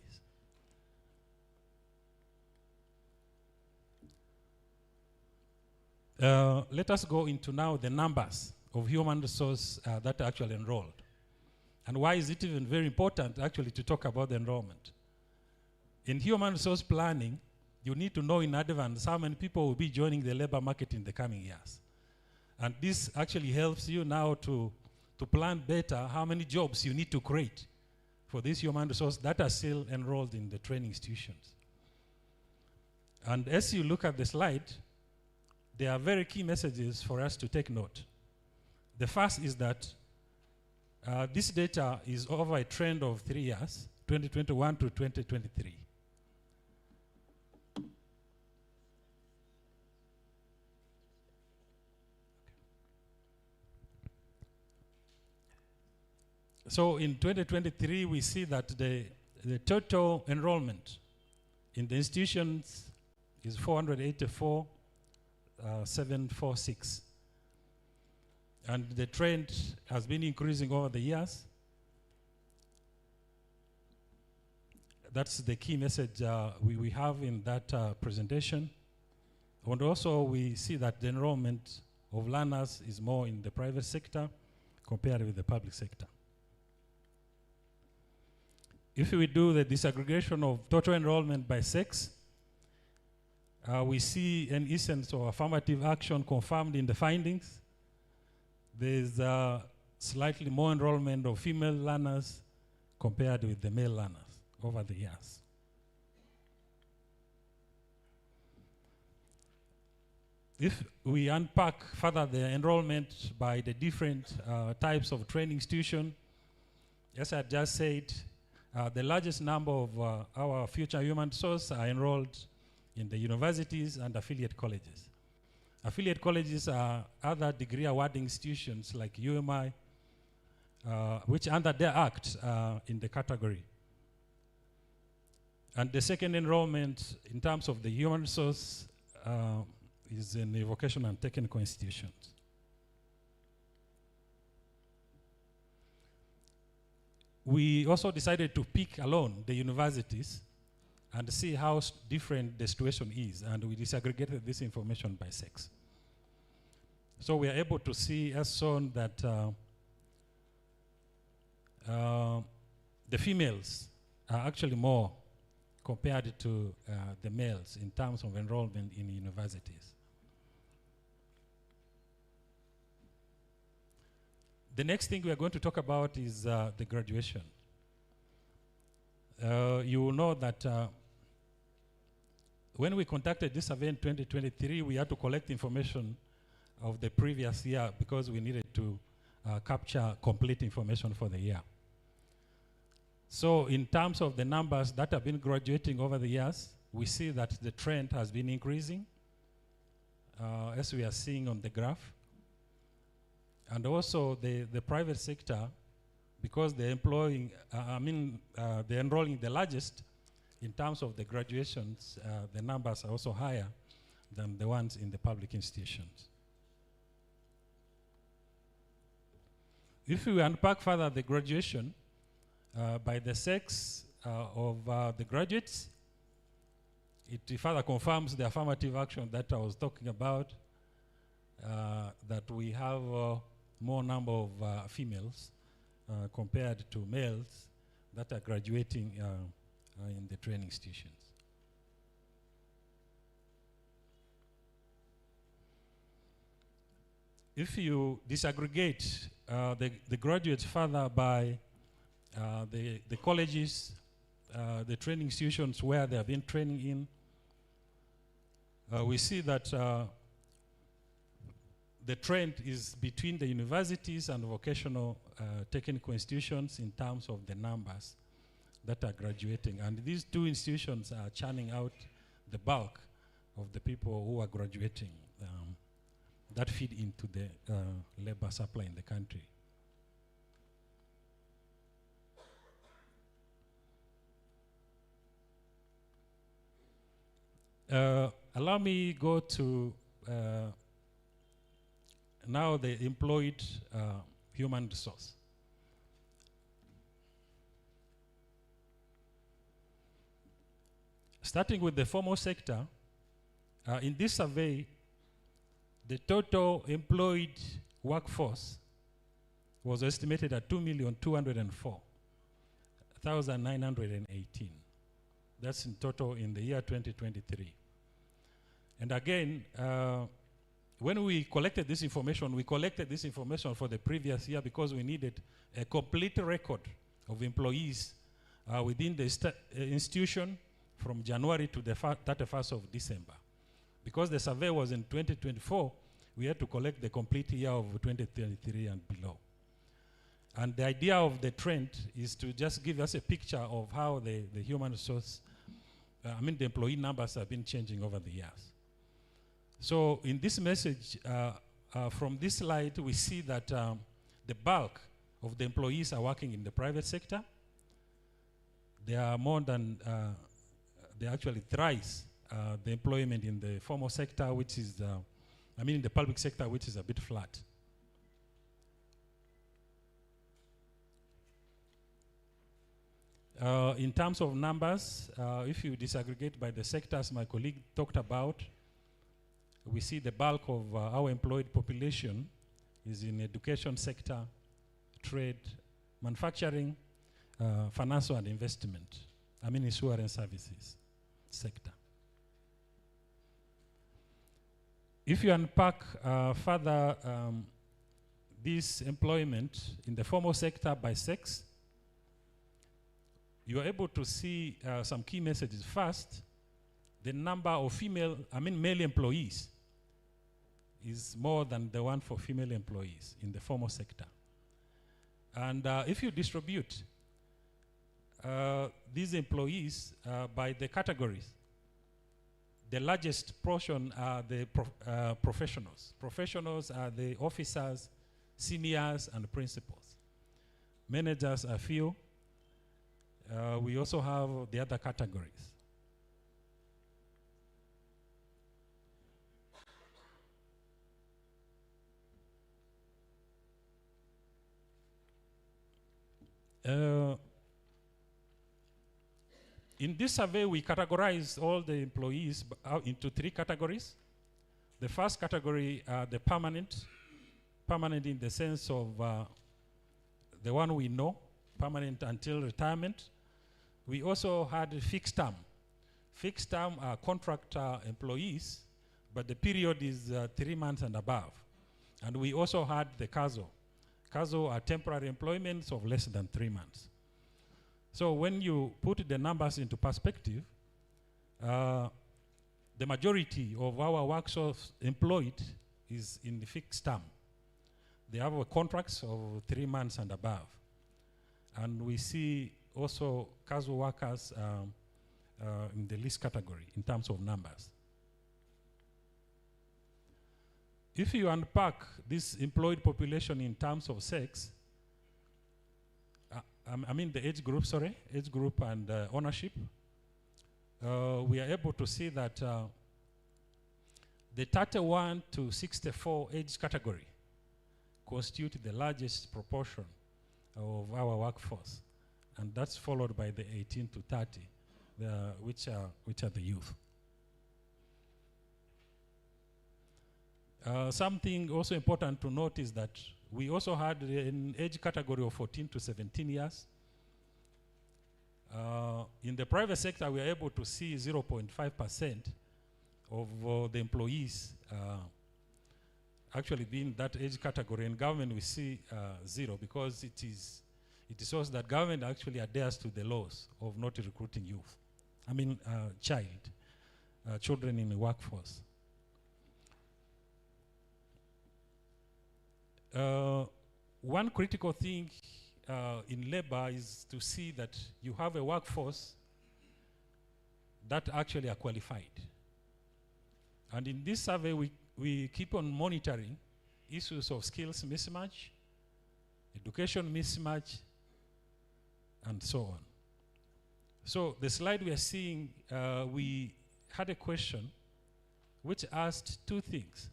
Let us go into now the numbers of human resource that are actually enrolled. And why is it even very important actually to talk about the enrollment? In human resource planning, you need to know in advance how many people will be joining the labor market in the coming years. And this actually helps you now to plan better how many jobs you need to create for this human resource that are still enrolled in the training institutions. And as you look at the slide, there are very key messages for us to take note. The first is that this data is over a trend of 3 years, 2021 to 2023. So in 2023, we see that the total enrollment in the institutions is 484,746. And the trend has been increasing over the years. That's the key message we have in that presentation. And also we see that the enrollment of learners is more in the private sector compared with the public sector. If we do the disaggregation of total enrollment by sex, we see an instance of affirmative action confirmed in the findings. There's slightly more enrollment of female learners compared with the male learners over the years. If we unpack further the enrollment by the different types of training institution, as I just said, the largest number of our future human resources are enrolled in the universities and affiliate colleges. Affiliate colleges are other degree awarding institutions like UMI, which under their act in the category. And the second enrollment in terms of the human resource is in the vocational and technical institutions. We also decided to pick alone the universities and see how different the situation is, and we disaggregated this information by sex. So we are able to see, as shown, that the females are actually more compared to the males in terms of enrollment in universities. The next thing we are going to talk about is the graduation. You will know that when we conducted this survey in 2023, we had to collect information of the previous year because we needed to capture complete information for the year. So in terms of the numbers that have been graduating over the years, we see that the trend has been increasing, as we are seeing on the graph. And also the private sector, because they're employing, they're enrolling the largest in terms of the graduations, the numbers are also higher than the ones in the public institutions. If we unpack further the graduation by the sex of the graduates, it further confirms the affirmative action that I was talking about, that we have more number of females compared to males that are graduating in the training institutions. If you disaggregate the graduates further by the colleges, the training institutions where they have been training in, we see that the trend is between the universities and vocational technical institutions in terms of the numbers that are graduating. And these two institutions are churning out the bulk of the people who are graduating that feed into the labor supply in the country. Allow me go to now the employed human resource. Starting with the formal sector, in this survey, the total employed workforce was estimated at 2,204,918. That's in total in the year 2023. And again, when we collected this information for the previous year because we needed a complete record of employees within the institution from January to the 31st of December. Because the survey was in 2024, we had to collect the complete year of 2023 and below. And the idea of the trend is to just give us a picture of how the human resource, the employee numbers have been changing over the years. So in this message, from this slide, we see that the bulk of the employees are working in the private sector. There are more than, they actually thrice the employment in the formal sector, which is, in the public sector, which is a bit flat. In terms of numbers, if you disaggregate by the sectors my colleague talked about, we see the bulk of our employed population is in education sector, trade, manufacturing, financial and investment, insurance services sector. If you unpack further this employment in the formal sector by sex, you are able to see some key messages. First, the number of male employees is more than the one for female employees in the formal sector. And if you distribute these employees by the categories, the largest portion are the professionals. Professionals are the officers, seniors, and principals. Managers are few. We also have the other categories. In this survey, we categorize all the employees into 3 categories. The first category are the permanent in the sense of the one we know, permanent until retirement. We also had fixed term. Fixed term are contractor employees, but the period is 3 months and above. And we also had the casual. Casual are temporary employments of less than 3 months. So when you put the numbers into perspective, the majority of our workforce employed is in the fixed term. They have contracts of 3 months and above. And we see also casual workers in the least category in terms of numbers. If you unpack this employed population in terms of sex, the age group and ownership, we are able to see that the 31 to 64 age category constitute the largest proportion of our workforce, and that's followed by the 18 to 30, which are the youth. Something also important to note is that we also had an age category of 14 to 17 years. In the private sector, we are able to see 0.5% of the employees actually being that age category. In government, we see 0 because it shows that government actually adheres to the laws of not recruiting youth. Children in the workforce. One critical thing in labor is to see that you have a workforce that actually are qualified. And in this survey, we keep on monitoring issues of skills mismatch, education mismatch, and so on. So the slide we are seeing, we had a question which asked 2 things.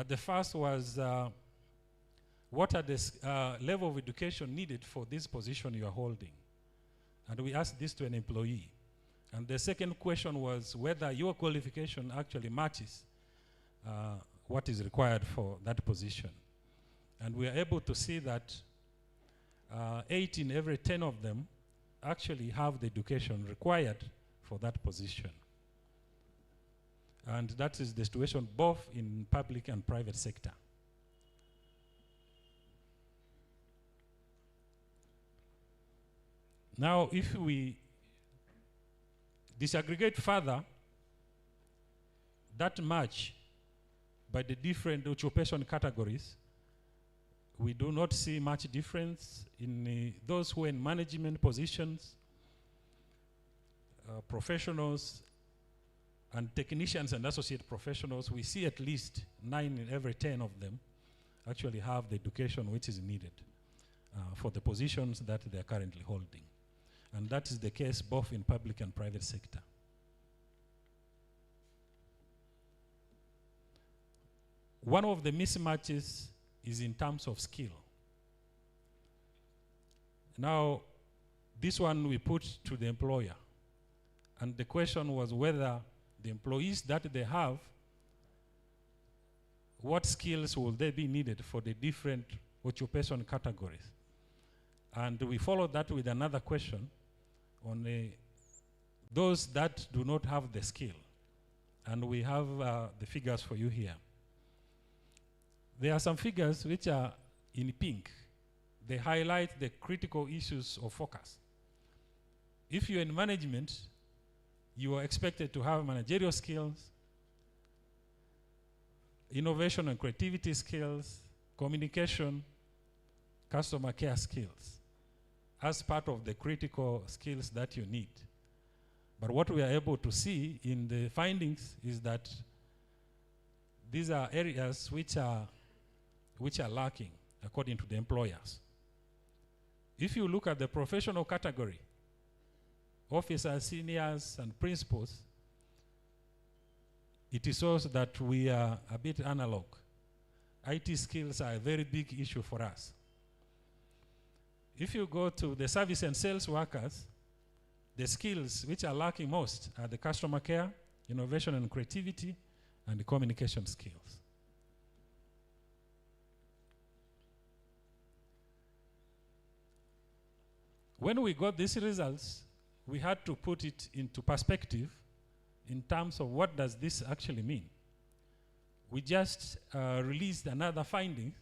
The first was, what are the level of education needed for this position you are holding? And we asked this to an employee. And the second question was whether your qualification actually matches what is required for that position. And we are able to see that 8 in every 10 of them actually have the education required for that position. And that is the situation both in public and private sector. Now, if we disaggregate further that match by the different occupation categories, we do not see much difference in those who are in management positions, professionals, and technicians and associate professionals. We see at least 9 in every 10 of them actually have the education which is needed for the positions that they are currently holding. And that is the case both in public and private sector. One of the mismatches is in terms of skill. Now, this one we put to the employer. And the question was whether the employees that they have, what skills will they be needed for the different occupation categories? And we followed that with another question on those that do not have the skill. And we have the figures for you here. There are some figures which are in pink. They highlight the critical issues of focus. If you're in management, you are expected to have managerial skills, innovation and creativity skills, communication, customer care skills as part of the critical skills that you need. But what we are able to see in the findings is that these are areas which are lacking according to the employers. If you look at the professional category, officers, seniors, and principals, it is also that we are a bit analog. IT skills are a very big issue for us. If you go to the service and sales workers, the skills which are lacking most are the customer care, innovation and creativity, and the communication skills. When we got these results, we had to put it into perspective in terms of what does this actually mean. We just released another finding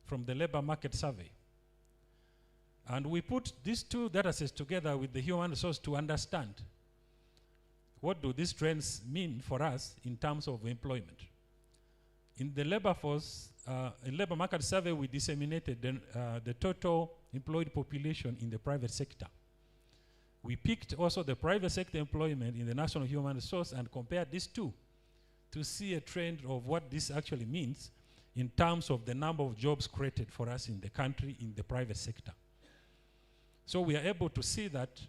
from the labor market survey. And we put these two data sets together with the human resource to understand what do these trends mean for us in terms of employment. In the labor force, in labor market survey, we disseminated the total employed population in the private sector. We picked also the private sector employment in the national human resource and compared these two to see a trend of what this actually means in terms of the number of jobs created for us in the country in the private sector. So we are able to see that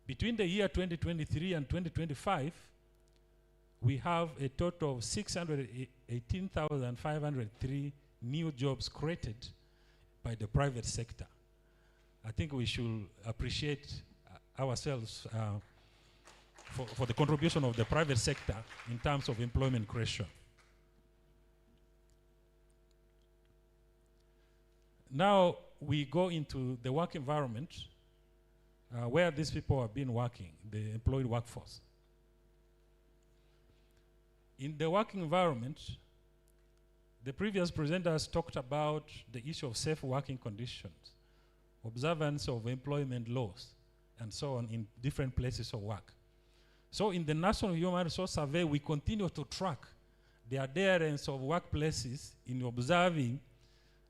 between the year 2023 and 2025, we have a total of 618,503 new jobs created by the private sector. I think we should appreciate ourselves for the contribution of the private sector in terms of employment creation. Now we go into the work environment where these people have been working, the employed workforce. In the work environment, the previous presenters talked about the issue of safe working conditions, observance of employment laws, and so on in different places of work. So in the National Human Resource Survey, we continue to track the adherence of workplaces in observing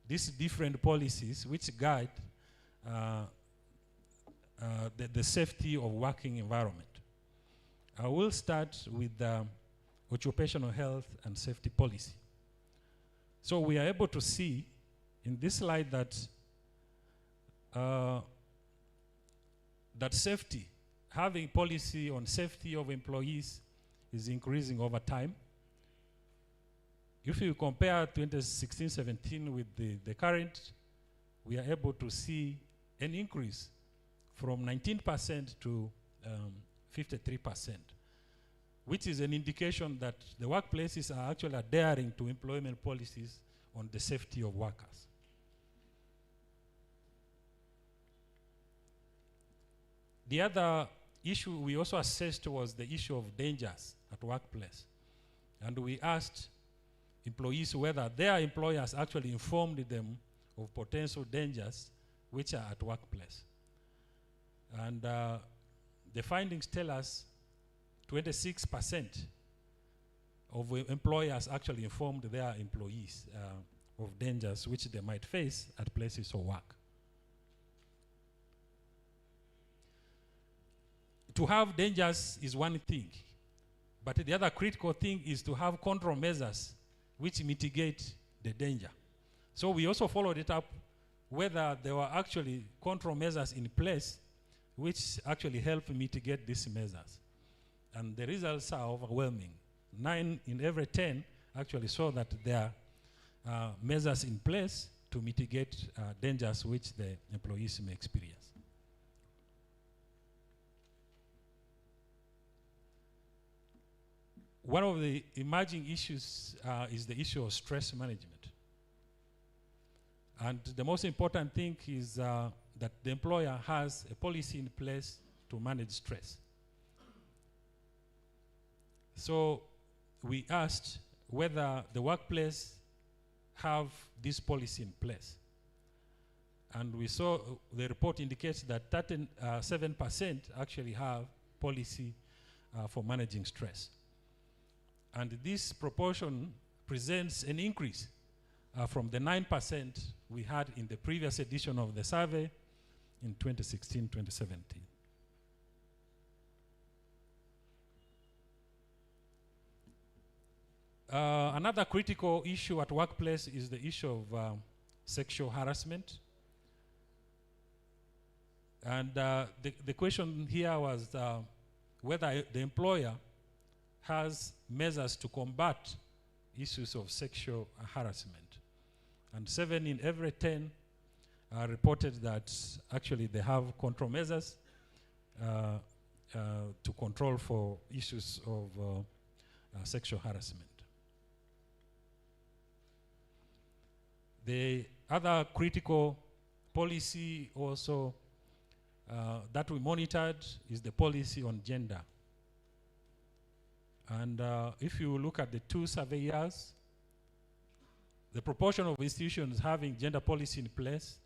these different policies which guide the safety of working environment. I will start with the occupational health and safety policy. So we are able to see in this slide that that safety, having policy on safety of employees is increasing over time. If you compare 2016-17 with the current, we are able to see an increase from 19% to 53%, which is an indication that the workplaces are actually adhering to employment policies on the safety of workers. The other issue we also assessed was the issue of dangers at workplace. And we asked employees whether their employers actually informed them of potential dangers which are at workplace. And the findings tell us 26% of employers actually informed their employees of dangers which they might face at places of work. To have dangers is one thing, but the other critical thing is to have control measures which mitigate the danger. So we also followed it up whether there were actually control measures in place which actually help mitigate these measures. And the results are overwhelming. 9 in every 10 actually saw that there are measures in place to mitigate dangers which the employees may experience. One of the emerging issues is the issue of stress management. And the most important thing is that the employer has a policy in place to manage stress. So we asked whether the workplace have this policy in place. And we saw the report indicates that 7% actually have policy for managing stress. And this proportion presents an increase from the 9% we had in the previous edition of the survey in 2016-2017. Another critical issue at workplace is the issue of sexual harassment. And the question here was whether the employer has measures to combat issues of sexual harassment. And 7 in every 10 reported that actually they have control measures to control for issues of sexual harassment. The other critical policy also that we monitored is the policy on gender. And if you look at the 2 survey years, the proportion of institutions having gender policy in place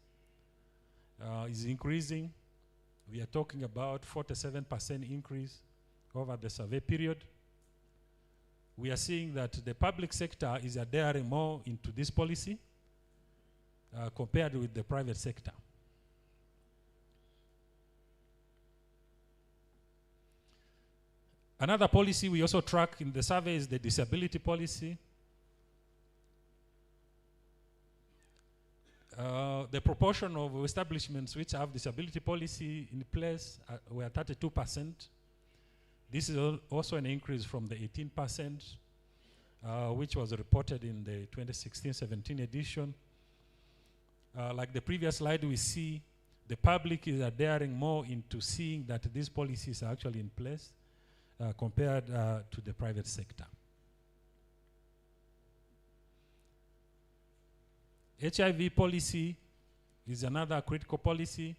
is increasing. We are talking about 47% increase over the survey period. We are seeing that the public sector is adhering more into this policy compared with the private sector. Another policy we also track in the survey is the disability policy. The proportion of establishments which have disability policy in place were 32%. This is also an increase from the 18%, which was reported in the 2016-17 edition. Like the previous slide, we see the public is adhering more into seeing that these policies are actually in place compared to the private sector. HIV policy is another critical policy.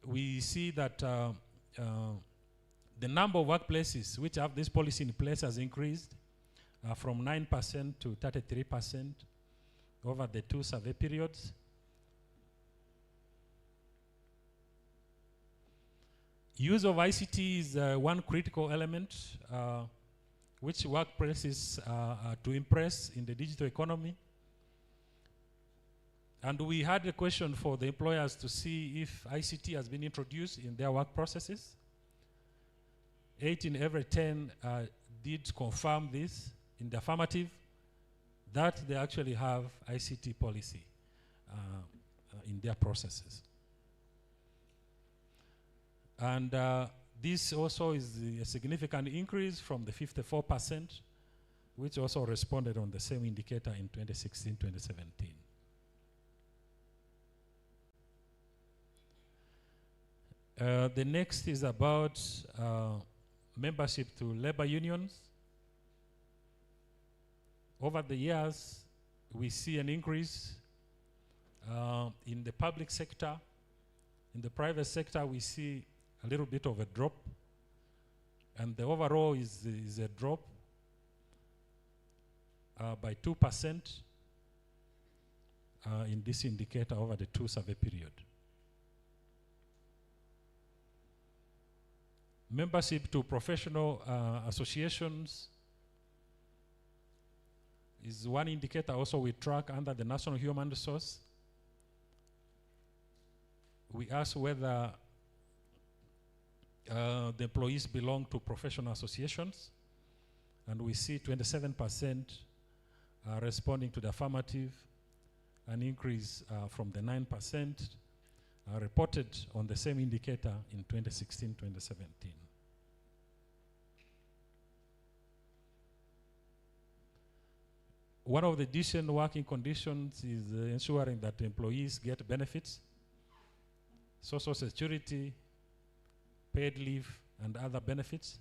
We see that the number of workplaces which have this policy in place has increased from 9% to 33% over the 2 survey periods. Use of ICT is one critical element which workplaces are to impress in the digital economy. And we had a question for the employers to see if ICT has been introduced in their work processes. 8 in every 10 did confirm this in the affirmative, that they actually have ICT policy in their processes. And this also is a significant increase from the 54%, which also responded on the same indicator in 2016-2017. The next is about membership to labor unions. Over the years, we see an increase in the public sector. In the private sector, we see a little bit of a drop, and the overall is a drop by 2% in this indicator over the 2 survey period. Membership to professional associations is one indicator also we track under the National Human Resource. We ask whether the employees belong to professional associations, and we see 27% responding to the affirmative, an increase from the 9% reported on the same indicator in 2016-2017. One of the decent working conditions is ensuring that employees get benefits, social security, paid leave, and other benefits.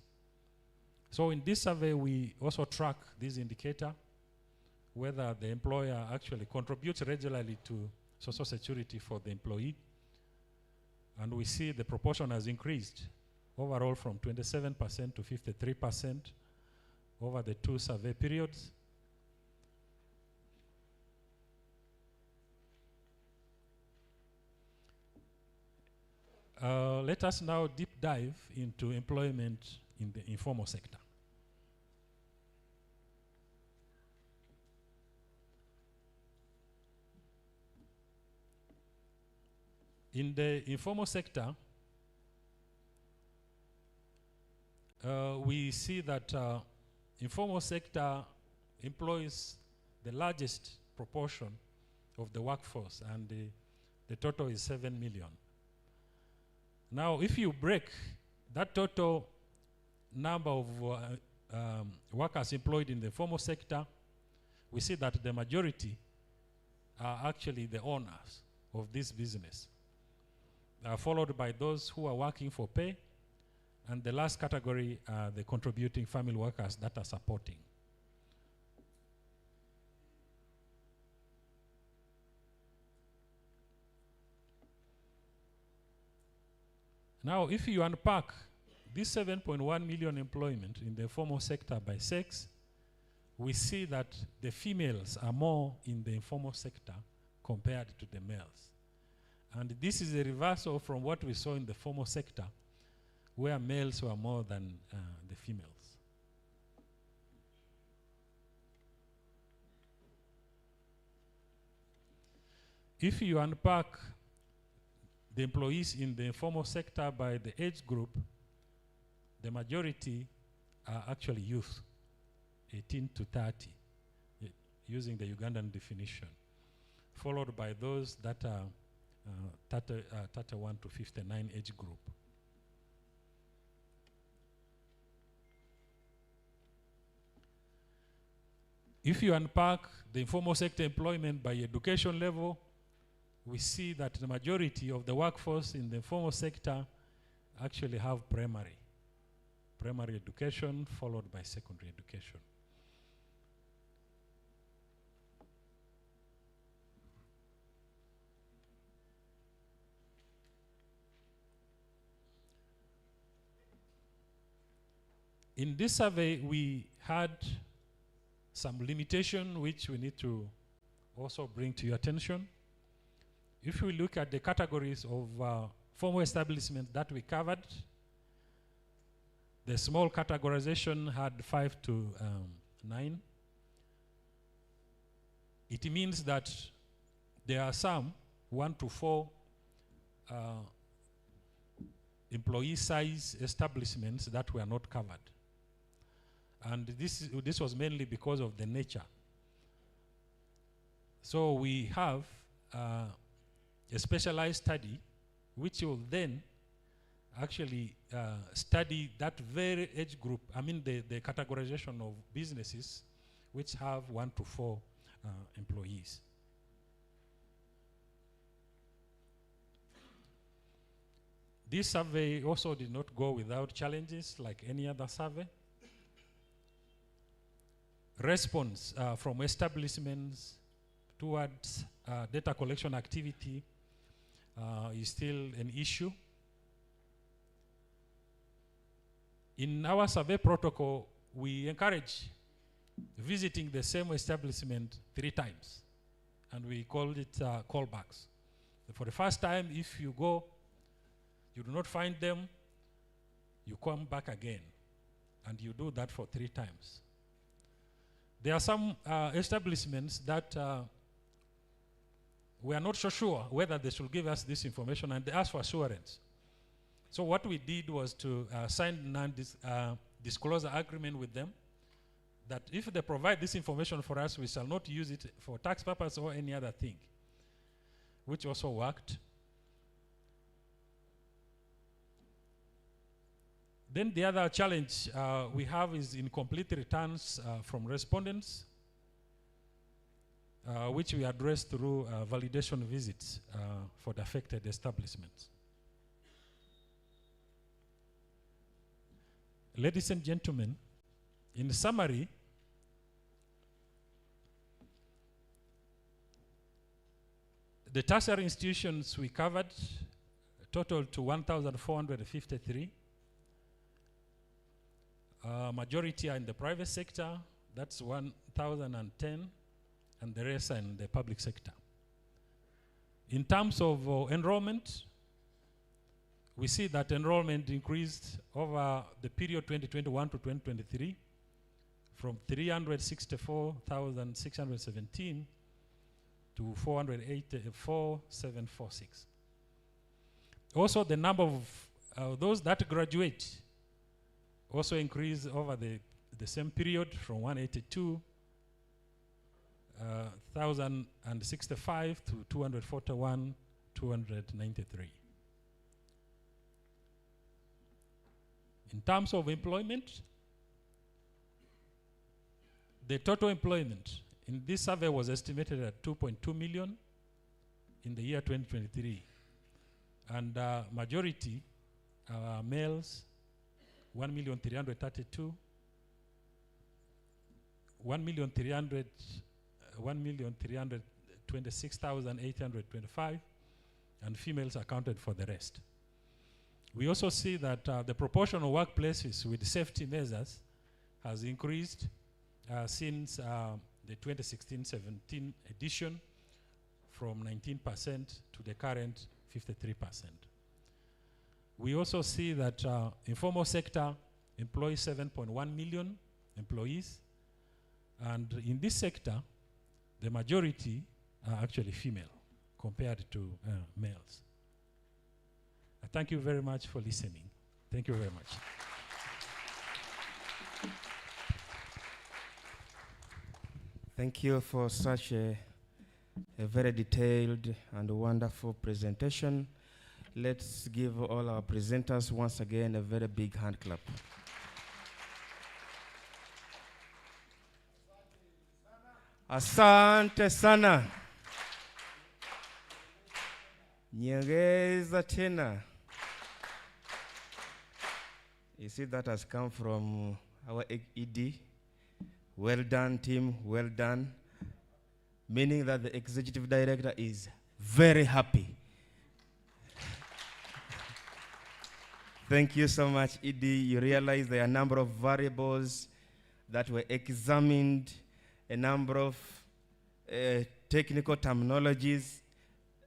So in this survey, we also track this indicator, whether the employer actually contributes regularly to social security for the employee. And we see the proportion has increased overall from 27% to 53% over the 2 survey periods. Let us now deep dive into employment in the informal sector. In the informal sector, we see that informal sector employs the largest proportion of the workforce, and the total is 7 million. Now, if you break that total number of workers employed in the formal sector, we see that the majority are actually the owners of this business, followed by those who are working for pay, and the last category are the contributing family workers that are supporting. Now, if you unpack this 7.1 million employment in the formal sector by sex, we see that the females are more in the informal sector compared to the males. And this is a reversal from what we saw in the formal sector, where males were more than the females. If you unpack the employees in the informal sector by the age group, the majority are actually youth, 18 to 30, using the Ugandan definition, followed by those that are 31 to 59 age group. If you unpack the informal sector employment by education level, we see that the majority of the workforce in the informal sector actually have primary education, followed by secondary education. In this survey, we had some limitation which we need to also bring to your attention. If we look at the categories of formal establishments that we covered, the small categorization had 5 to 9. It means that there are some 1 to 4 employee size establishments that were not covered. And this was mainly because of the nature. So we have a specialized study which will then actually study that very age group, the categorization of businesses which have 1 to 4 employees. This survey also did not go without challenges like any other survey. Response from establishments towards data collection activity is still an issue. In our survey protocol, we encourage visiting the same establishment 3 times, and we called it callbacks. For the first time, if you go, you do not find them, you come back again, and you do that for 3 times. There are some establishments that we are not so sure whether they should give us this information, and they ask for assurance. So what we did was to sign a non-disclosure agreement with them that if they provide this information for us, we shall not use it for tax purpose or any other thing, which also worked. Then the other challenge we have is incomplete returns from respondents, which we address through validation visits for the affected establishments. Ladies and gentlemen, in summary, the tertiary institutions we covered total to 1,453. Majority are in the private sector, that's 1,010, and the rest are in the public sector. In terms of enrollment, we see that enrollment increased over the period 2021 to 2023 from 364,617 to 484,746. Also, the number of those that graduate also increased over the same period from 182,065 to 241,293. In terms of employment, the total employment in this survey was estimated at 2.2 million in the year 2023. And majority are males, 1,332,000, 1,326,825, and females accounted for the rest. We also see that the proportion of workplaces with safety measures has increased since the 2016-17 edition from 19% to the current 53%. We also see that informal sector employs 7.1 million employees, and in this sector, the majority are actually female compared to males. I thank you very much for listening. Thank you very much. Thank you for such a very detailed and wonderful presentation. Let's give all our presenters once again a very big hand clap. Asante sana. Nyongeza tena. You see, that has come from our ED. Well done, team, well done. Meaning that the executive director is very happy. Thank you so much, ED. You realize there are a number of variables that were examined, a number of technical terminologies.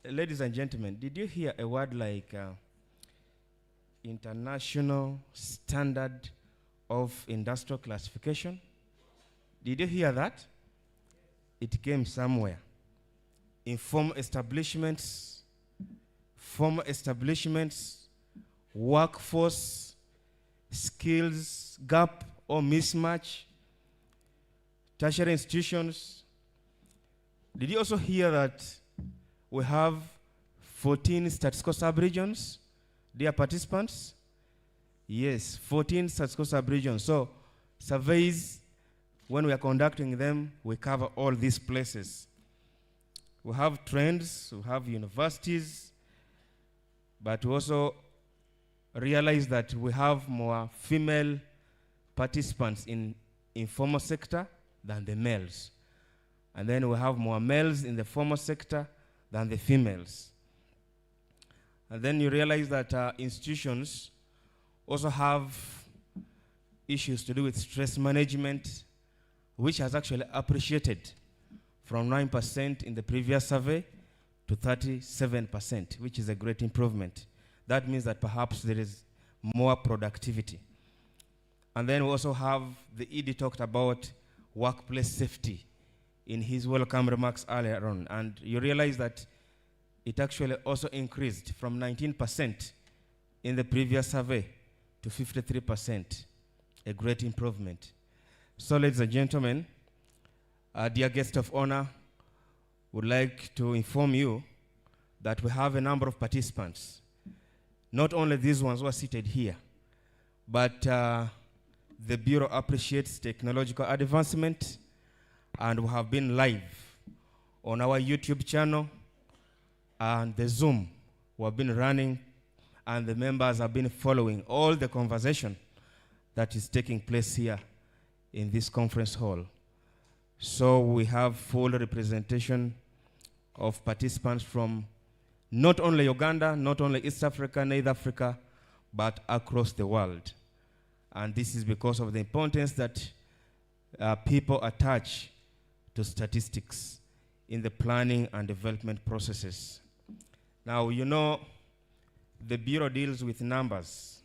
Ladies and gentlemen, did you hear a word like International Standard of Industrial Classification? Did you hear that? It came somewhere. Informal establishments, formal establishments, workforce, skills gap or mismatch, tertiary institutions. Did you also hear that we have 14 statistical sub-regions, dear participants? Yes, 14 statistical sub-regions. So surveys, when we are conducting them, we cover all these places. We have trends, we have universities, but we also realize that we have more female participants in informal sector than the males. And then we have more males in the formal sector than the females. And then you realize that institutions also have issues to do with stress management, which has actually appreciated from 9% in the previous survey to 37%, which is a great improvement. That means that perhaps there is more productivity. And then we also have, the ED talked about workplace safety in his welcome remarks earlier on. And you realize that it actually also increased from 19% in the previous survey to 53%, a great improvement. So ladies and gentlemen, dear guest of honor, would like to inform you that we have a number of participants, not only these ones who are seated here, but the Bureau appreciates technological advancement, and we have been live on our YouTube channel and the Zoom we have been running, and the members have been following all the conversation that is taking place here in this conference hall. So we have full representation of participants from not only Uganda, not only East Africa, North Africa, but across the world. And this is because of the importance that people attach to statistics in the planning and development processes. Now, you know, the Bureau deals with numbers,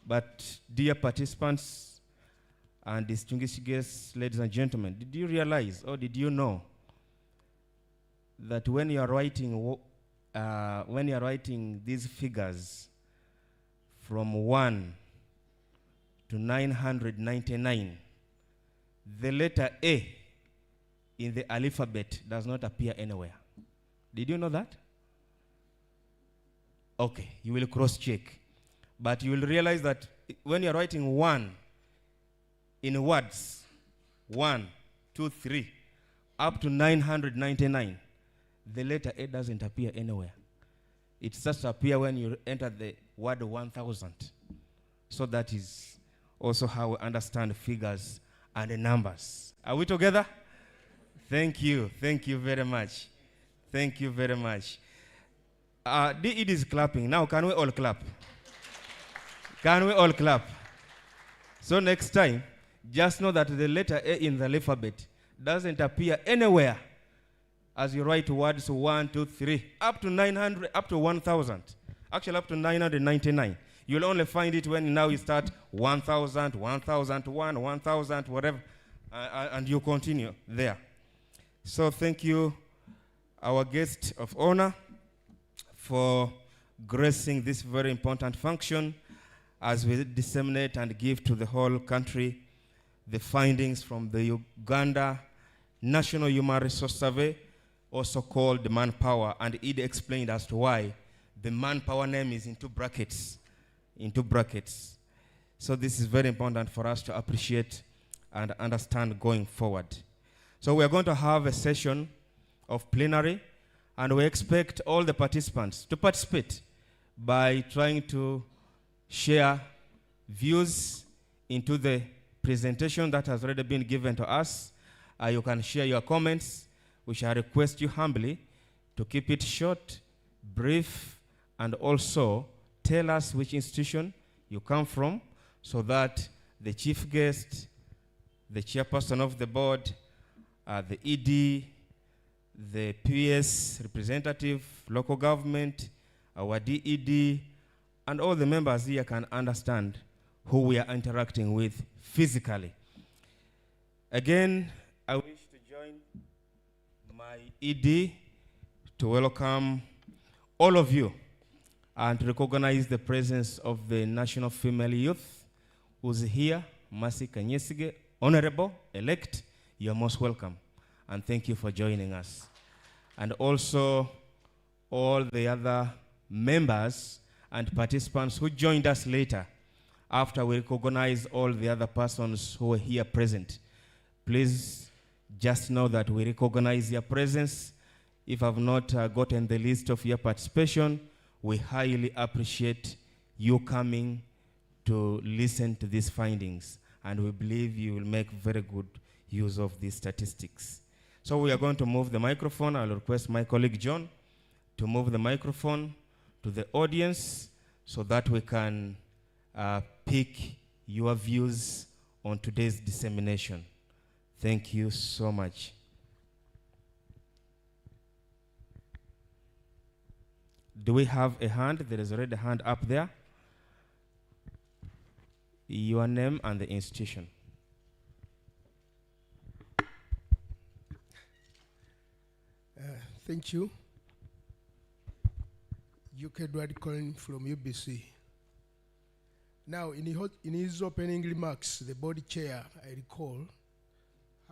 but dear participants and distinguished guests, ladies and gentlemen, did you realize or did you know that when you are writing these figures from 1 to 999, the letter A in the alphabet does not appear anywhere? Did you know that? Okay, you will cross-check. But you will realize that when you're writing 1 in words, 1, 2, 3, up to 999, the letter A doesn't appear anywhere. It starts to appear when you enter the word 1000. So that is also how we understand figures and the numbers. Are we together? Thank you. Thank you very much. Thank you very much. DED is clapping. Now, can we all clap? Can we all clap? So next time, just know that the letter A in the alphabet doesn't appear anywhere as you write words 1, 2, 3, up to 900, up to 1,000. Actually, up to 999. You'll only find it when now you start 1,000, 1,001, 1,000, whatever, and you continue there. So thank you, our guest of honor, for gracing this very important function as we disseminate and give to the whole country the findings from the Uganda National Human Resource Survey, also called the Manpower, and it explained as to why the Manpower name is into brackets. So this is very important for us to appreciate and understand going forward. So we are going to have a session of plenary, and we expect all the participants to participate by trying to share views into the presentation that has already been given to us. You can share your comments. We shall request you humbly to keep it short, brief, and also tell us which institution you come from so that the chief guest, the chairperson of the board, the ED, the PS representative, local government, our DED, and all the members here can understand who we are interacting with physically. Again, I wish to join my ED to welcome all of you and recognize the presence of the National Female Youth who's here, Mercy Kanyesige, Honorable Elect. You're most welcome, and thank you for joining us. And also all the other members and participants who joined us later after we recognize all the other persons who were here present. Please just know that we recognize your presence. If I've not gotten the list of your participation, we highly appreciate you coming to listen to these findings, and we believe you will make very good use of these statistics. So we are going to move the microphone. I'll request my colleague John to move the microphone to the audience so that we can pick your views on today's dissemination. Thank you so much. Do we have a hand? There is already a hand up there. Your name and the institution. Thank you. UK Edward Colin from UBC. Now, in his opening remarks, the board chair, I recall,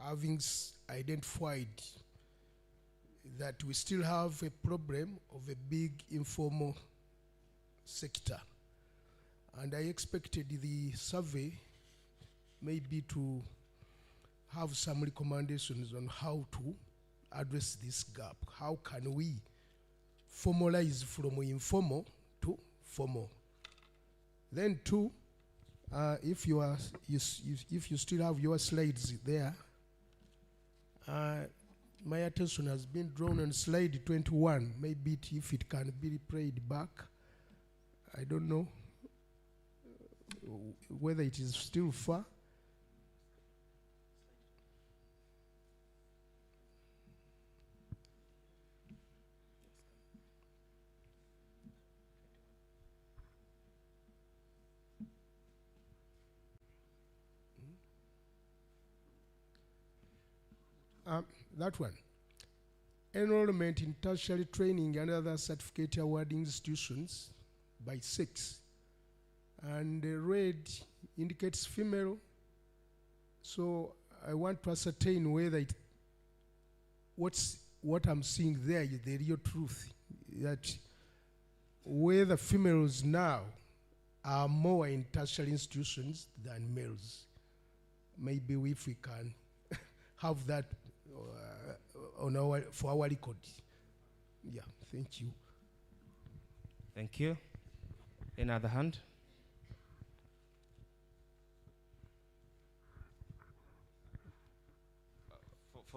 having identified that we still have a problem of a big informal sector. And I expected the survey maybe to have some recommendations on how to address this gap. How can we formalize from informal to formal? Then two, if you still have your slides there, my attention has been drawn on slide 21. Maybe if it can be replayed back, I don't know whether it is still far. That one. Enrollment in tertiary training and other certificate awarding institutions by sex. And the red indicates female. So I want to ascertain whether what I'm seeing there is the real truth. That whether females now are more in tertiary institutions than males. Maybe if we can have that for our record. Yeah, thank you. Thank you. Any other hand?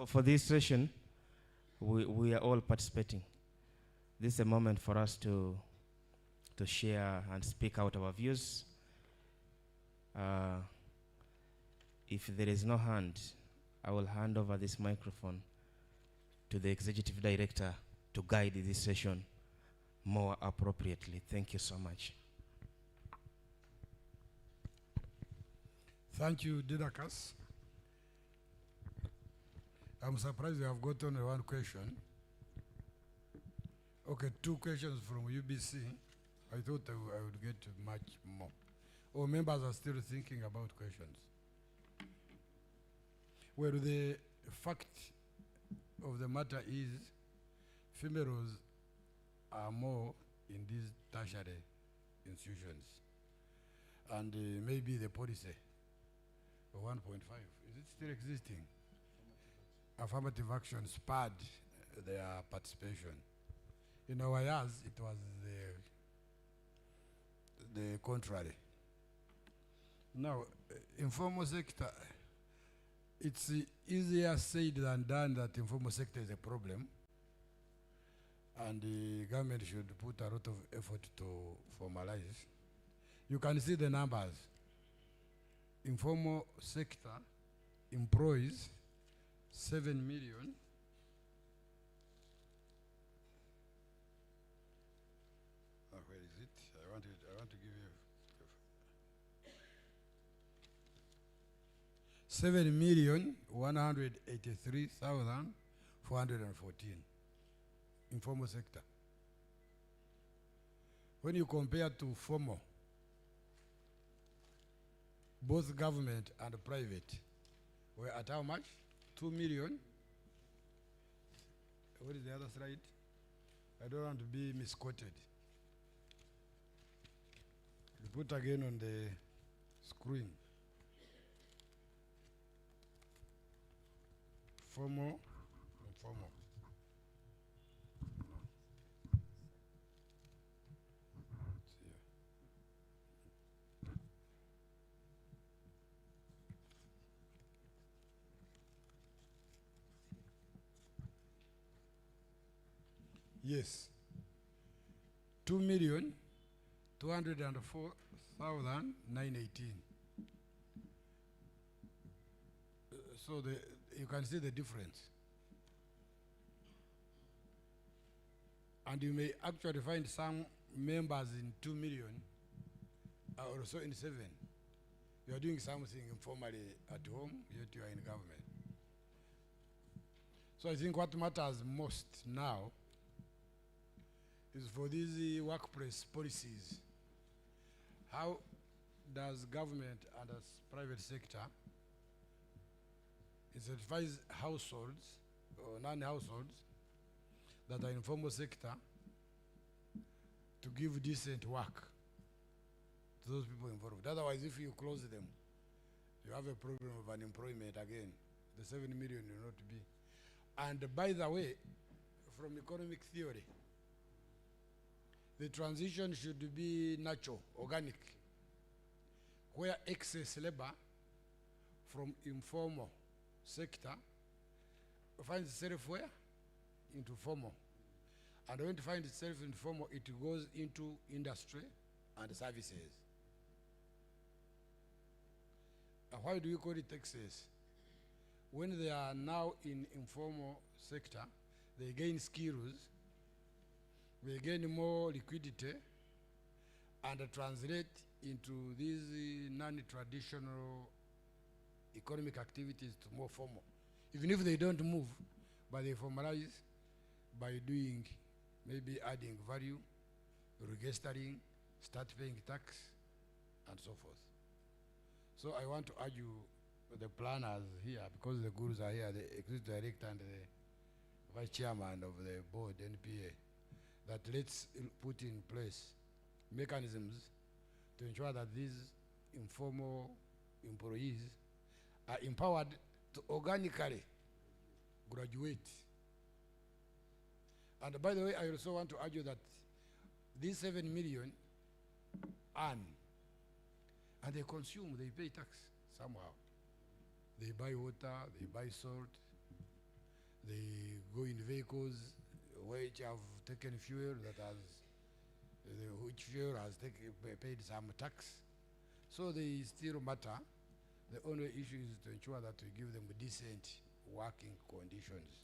For this session, we are all participating. This is a moment for us to share and speak out our views. If there is no hand, I will hand over this microphone to the Executive Director to guide this session more appropriately. Thank you so much. Thank you, Didakas. I'm surprised you have got only one question. Okay, two questions from UBC. I thought I would get much more. Or members are still thinking about questions. Well, the fact of the matter is females are more in these tertiary institutions. And maybe the policy of 1.5, is it still existing? Affirmative action spurred their participation. In our years, it was the contrary. Now, informal sector, it's easier said than done that informal sector is a problem, and the government should put a lot of effort to formalize. You can see the numbers. Informal sector employs 7 million. Where is it? I want to give you 7,183,414 informal sector. When you compare to formal, both government and private were at how much? 2 million. What is the other slide? I don't want to be misquoted. You put again on the screen. Formal, informal. Yes. 2,204,918. So you can see the difference. And you may actually find some members in 2 million are also in 7. You are doing something informally at home, yet you are in government. So I think what matters most now is for these workplace policies. How does government and as private sector incentivize households or non-households that are informal sector to give decent work to those people involved? Otherwise, if you close them, you have a problem of unemployment again. The 7 million will not be. And by the way, from economic theory, the transition should be natural, organic, where excess labor from informal sector finds itself where? Into formal. And when it finds itself in formal, it goes into industry and services. And why do we call it excess? When they are now in informal sector, they gain skills, they gain more liquidity, and translate into these non-traditional economic activities to more formal. Even if they don't move, but they formalize by doing, maybe adding value, registering, start paying tax, and so forth. So I want to argue with the planners here, because the gurus are here, the executive director and the vice chairman of the board, NPA, that let's put in place mechanisms to ensure that these informal employees are empowered to organically graduate. And by the way, I also want to argue that these 7 million earn, and they consume, they pay tax somehow. They buy water, they buy salt, they go in vehicles which have taken fuel that has, which fuel has paid some tax. So they still matter. The only issue is to ensure that we give them decent working conditions.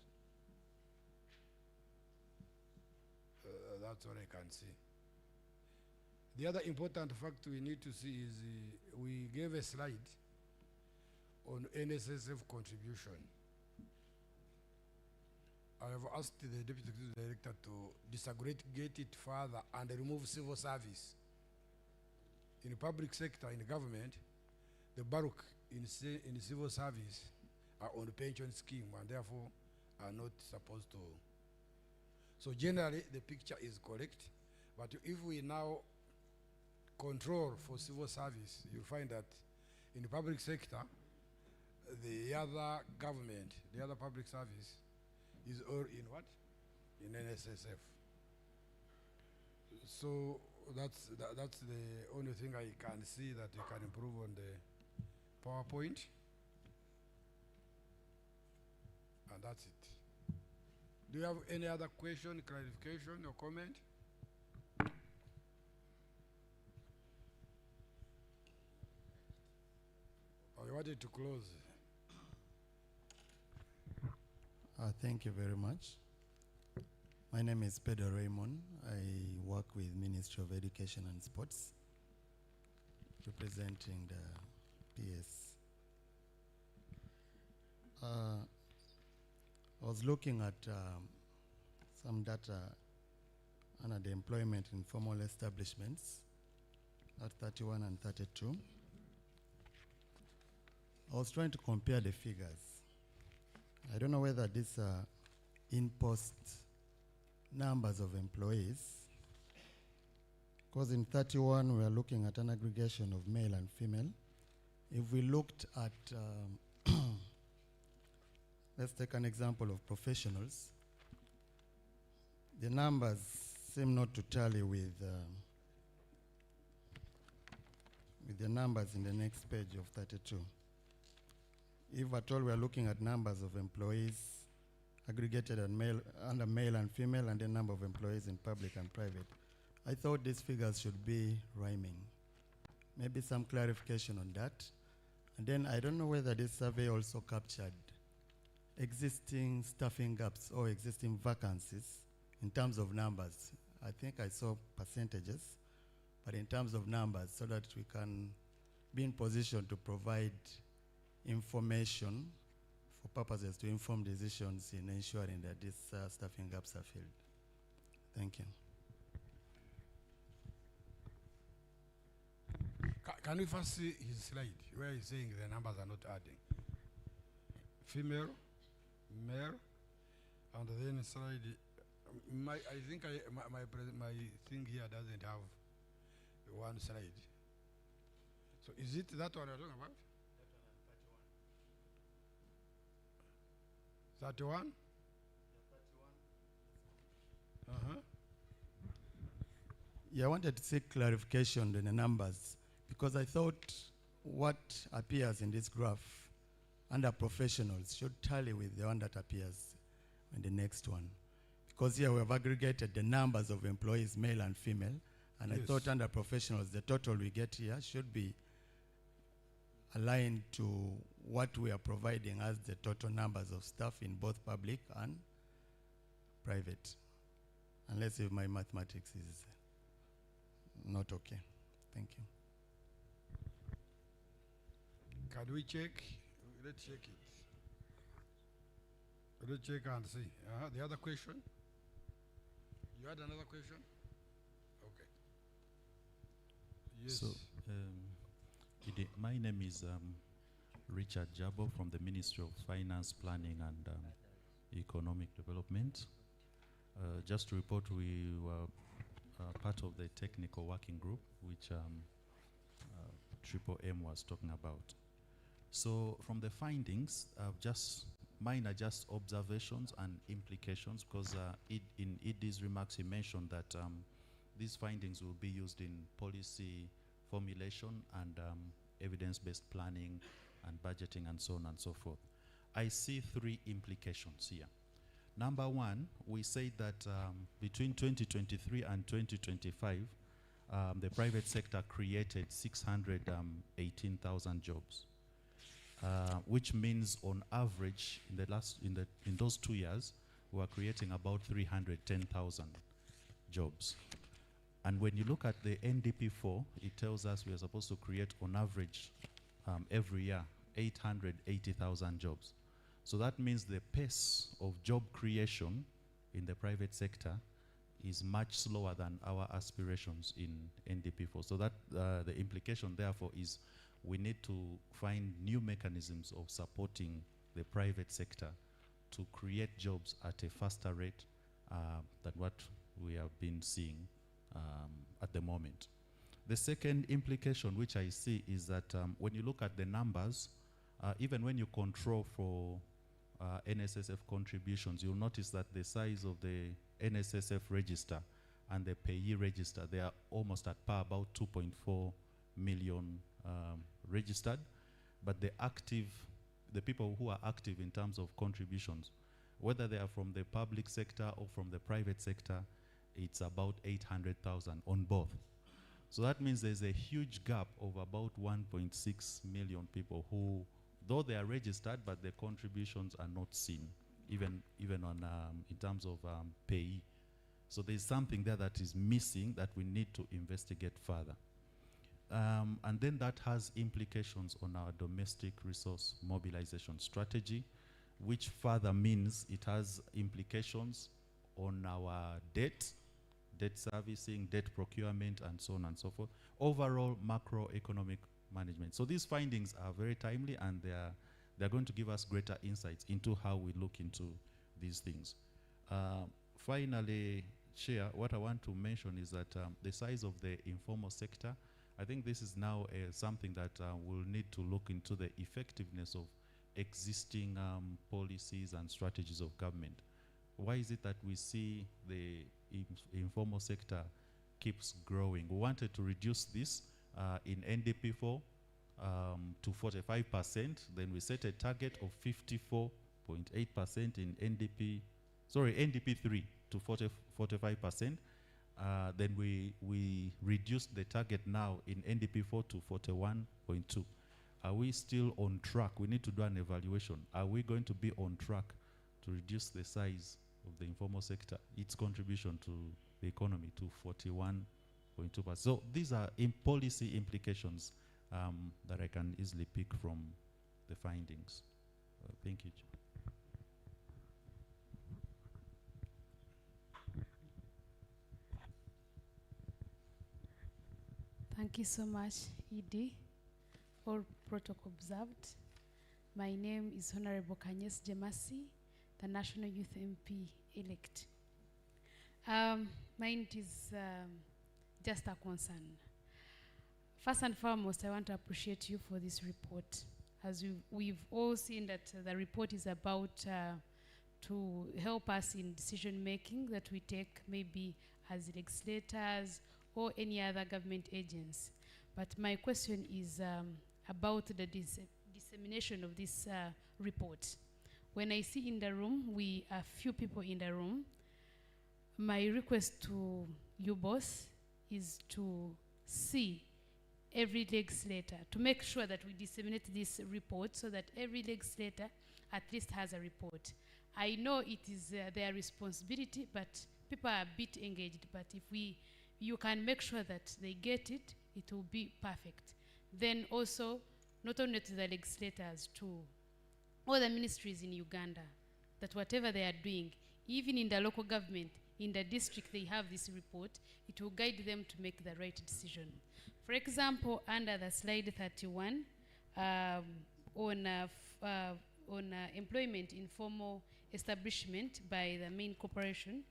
That's what I can see. The other important fact we need to see is we gave a slide on NSSF contribution. I have asked the Deputy Executive Director to disaggregate it further and remove civil service. In the public sector, in the government, the bulk in civil service are on the pension scheme and therefore are not supposed to. So generally, the picture is correct, but if we now control for civil service, you find that in the public sector, the other government, the other public service is all in what? In NSSF. So that's the only thing I can see that you can improve on the PowerPoint. And that's it. Do you have any other question, clarification, or comment? Or you wanted to close? Thank you very much. My name is Pedro Raymond. I work with Ministry of Education and Sports, representing the PS. I was looking at some data under the employment in formal establishments at 31 and 32. I was trying to compare the figures. I don't know whether these are in-post numbers of employees, because in 31 we are looking at an aggregation of male and female. If we looked at, let's take an example of professionals, the numbers seem not to tally with the numbers in the next page of 32. If at all we are looking at numbers of employees aggregated under male and female, and the number of employees in public and private, I thought these figures should be rhyming. Maybe some clarification on that. And then I don't know whether this survey also captured existing staffing gaps or existing vacancies in terms of numbers. I think I saw percentages, but in terms of numbers, so that we can be in position to provide information for purposes to inform decisions in ensuring that these staffing gaps are filled. Thank you. Can we first see his slide where he's saying the numbers are not adding? Female, male, and then slide. I think my thing here doesn't have one slide. So is it that one you're talking about? 31? Uh-huh. Yeah, I wanted to seek clarification on the numbers because I thought what appears in this graph under professionals should tally with the one that appears in the next one. Because here we have aggregated the numbers of employees, male and female, and I Yes. thought under professionals, the total we get here should be aligned to what we are providing as the total numbers of staff in both public and private. Unless if my mathematics is not okay. Thank you. Can we check? Let's check it. Let's check and see. The other question? You had another question? Okay. Yes. So, my name is Richard Jabo from the Ministry of Finance, Planning and Economic Development. Just to report, we were part of the technical working group, which Triple M was talking about. So from the findings, mine are just observations and implications, because in Edie's remarks he mentioned that these findings will be used in policy formulation and evidence-based planning and budgeting and so on and so forth. I see three implications here. Number one, we say that between 2023 and 2025, the private sector created 618,000 jobs, which means on average in those 2 years, we are creating about 310,000 jobs. And when you look at the NDP4, it tells us we are supposed to create on average every year 880,000 jobs. So that means the pace of job creation in the private sector is much slower than our aspirations in NDP4. So that the implication therefore is we need to find new mechanisms of supporting the private sector to create jobs at a faster rate than what we have been seeing at the moment. The second implication which I see is that when you look at the numbers, even when you control for NSSF contributions, you'll notice that the size of the NSSF register and the payee register, they are almost at par, about 2.4 million registered, but the people who are active in terms of contributions, whether they are from the public sector or from the private sector, it's about 800,000 on both. So that means there's a huge gap of about 1.6 million people who, though they are registered, but their contributions are not seen, even on in terms of payee. So there's something there that is missing that we need to investigate further. And then that has implications on our domestic resource mobilization strategy, which further means it has implications on our debt servicing, debt procurement, and so on and so forth. Overall macroeconomic management. So these findings are very timely, and they're going to give us greater insights into how we look into these things. Finally, Chair, what I want to mention is that the size of the informal sector, I think this is now something that we'll need to look into the effectiveness of existing policies and strategies of government. Why is it that we see the informal sector keeps growing? We wanted to reduce this in NDP4 to 45%. Then we set a target of 54.8% in NDP3 to 45%. Then we reduced the target now in NDP4 to 41.2. Are we still on track? We need to do an evaluation. Are we going to be on track to reduce the size of the informal sector, its contribution to the economy, to 41.2%? So these are policy implications that I can easily pick from the findings. Thank you. Thank you so much, ED. All protocol observed. My name is Honorable Kanyes Jemasi, the National Youth MP elect. Mine is just a concern. First and foremost, I want to appreciate you for this report. As we've all seen that the report is about to help us in decision making that we take maybe as legislators or any other government agents. But my question is about the dissemination of this report. When I see in the room, we are few people in the room. My request to you, boss, is to see every legislator, to make sure that we disseminate this report so that every legislator at least has a report. I know it is their responsibility, but people are a bit engaged. But if you can make sure that they get it, it will be perfect. Then also, not only to the legislators, to all the ministries in Uganda, that whatever they are doing, even in the local government, in the district, they have this report, it will guide them to make the right decision. For example, under the slide 31, on employment in formal establishment by the main corporation,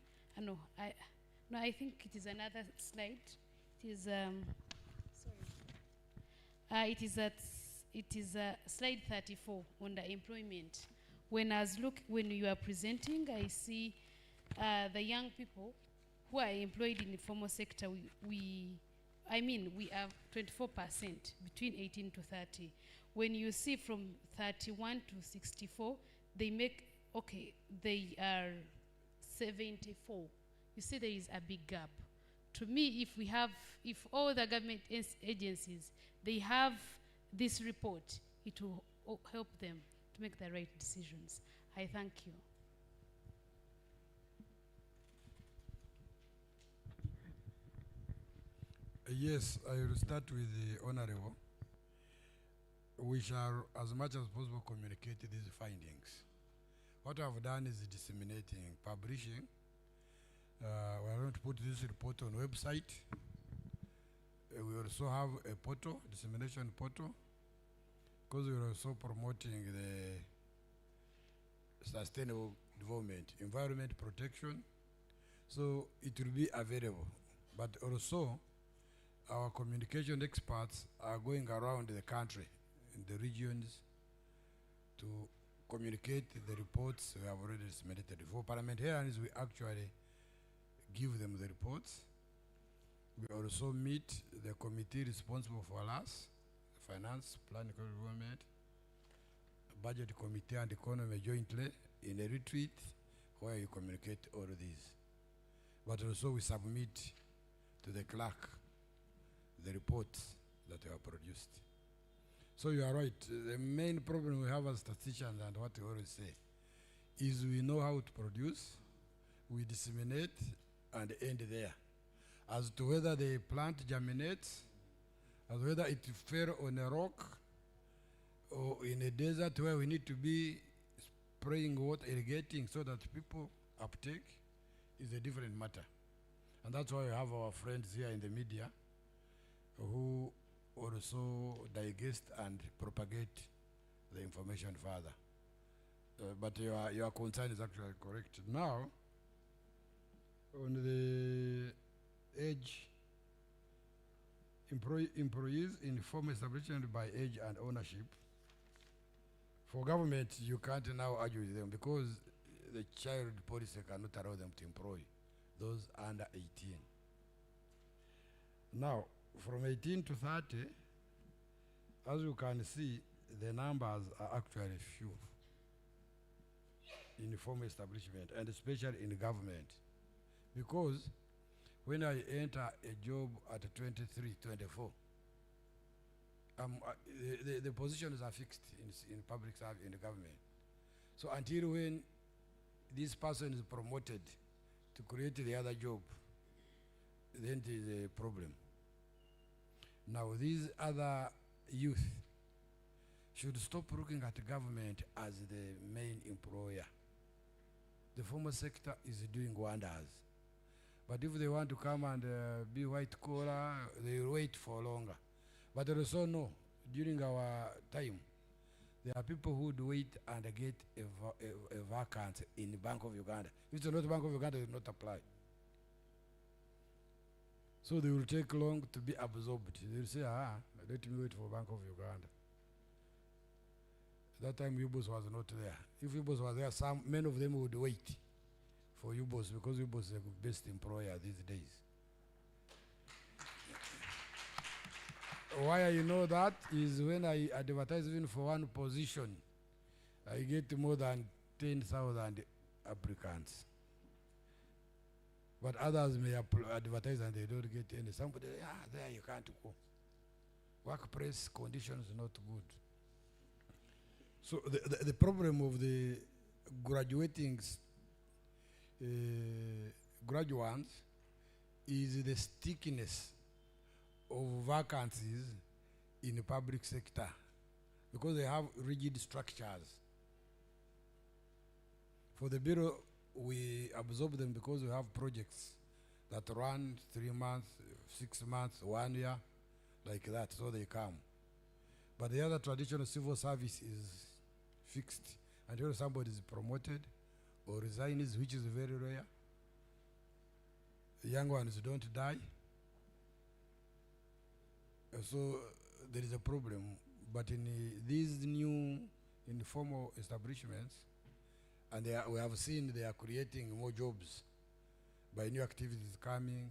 I think it is another slide. It is it is slide 34 on the employment. When you are presenting, I see the young people who are employed in the formal sector. We are 24% between 18 to 30. When you see from 31 to 64, they are 74. You see there is a big gap. To me, if all the government agencies, they have this report, it will help them to make the right decisions. I thank you. Yes, I will start with the Honorable. We shall, as much as possible, communicate these findings. What I have done is disseminating, publishing. We are going to put this report on website. We also have a portal, dissemination portal, because we are also promoting the sustainable development, environment protection. So it will be available. But also, our communication experts are going around the country, in the regions, to communicate the reports we have already submitted. For parliamentarians, we actually give them the reports. We also meet the committee responsible for us, finance, planning, development, budget committee and economy jointly in a retreat where you communicate all of these. But also we submit to the clerk the reports that we have produced. So you are right. The main problem we have as statisticians, and what we always say, is we know how to produce, we disseminate, and end there. As to whether the plant germinates, as whether it fell on a rock, or in a desert where we need to be spraying water, irrigating so that people uptake, is a different matter. And that's why we have our friends here in the media who also digest and propagate the information further. But your concern is actually correct. Now, on the age, employees in formal establishment by age and ownership, for government, you can't now argue with them because the child policy cannot allow them to employ those under 18. Now, from 18 to 30, as you can see, the numbers are actually few in formal establishment, and especially in government. Because when I enter a job at 23, 24, the positions are fixed in public service, in the government. So until when this person is promoted to create the other job, then it is a problem. Now these other youth should stop looking at the government as the main employer. The formal sector is doing wonders. But if they want to come and be white collar, they will wait for longer. But they also know, during our time, there are people who would wait and get a vacancy in the Bank of Uganda. If it's not Bank of Uganda, they will not apply. So they will take long to be absorbed. They will say, let me wait for Bank of Uganda. That time UBOS was not there. If UBOS was there, many of them would wait for UBOS because UBOS is the best employer these days. Why I know that is when I advertise even for one position, I get more than 10,000 applicants. But others may advertise and they don't get any. Somebody, there you can't go. Workplace conditions not good. So the problem of the graduating graduates is the stickiness of vacancies in the public sector because they have rigid structures. For the bureau, we absorb them because we have projects that run 3 months, 6 months, 1 year, like that, so they come. But the other traditional civil service is fixed until somebody is promoted or resigns, which is very rare. The young ones don't die. So there is a problem. But in these new informal establishments, and we have seen they are creating more jobs by new activities coming,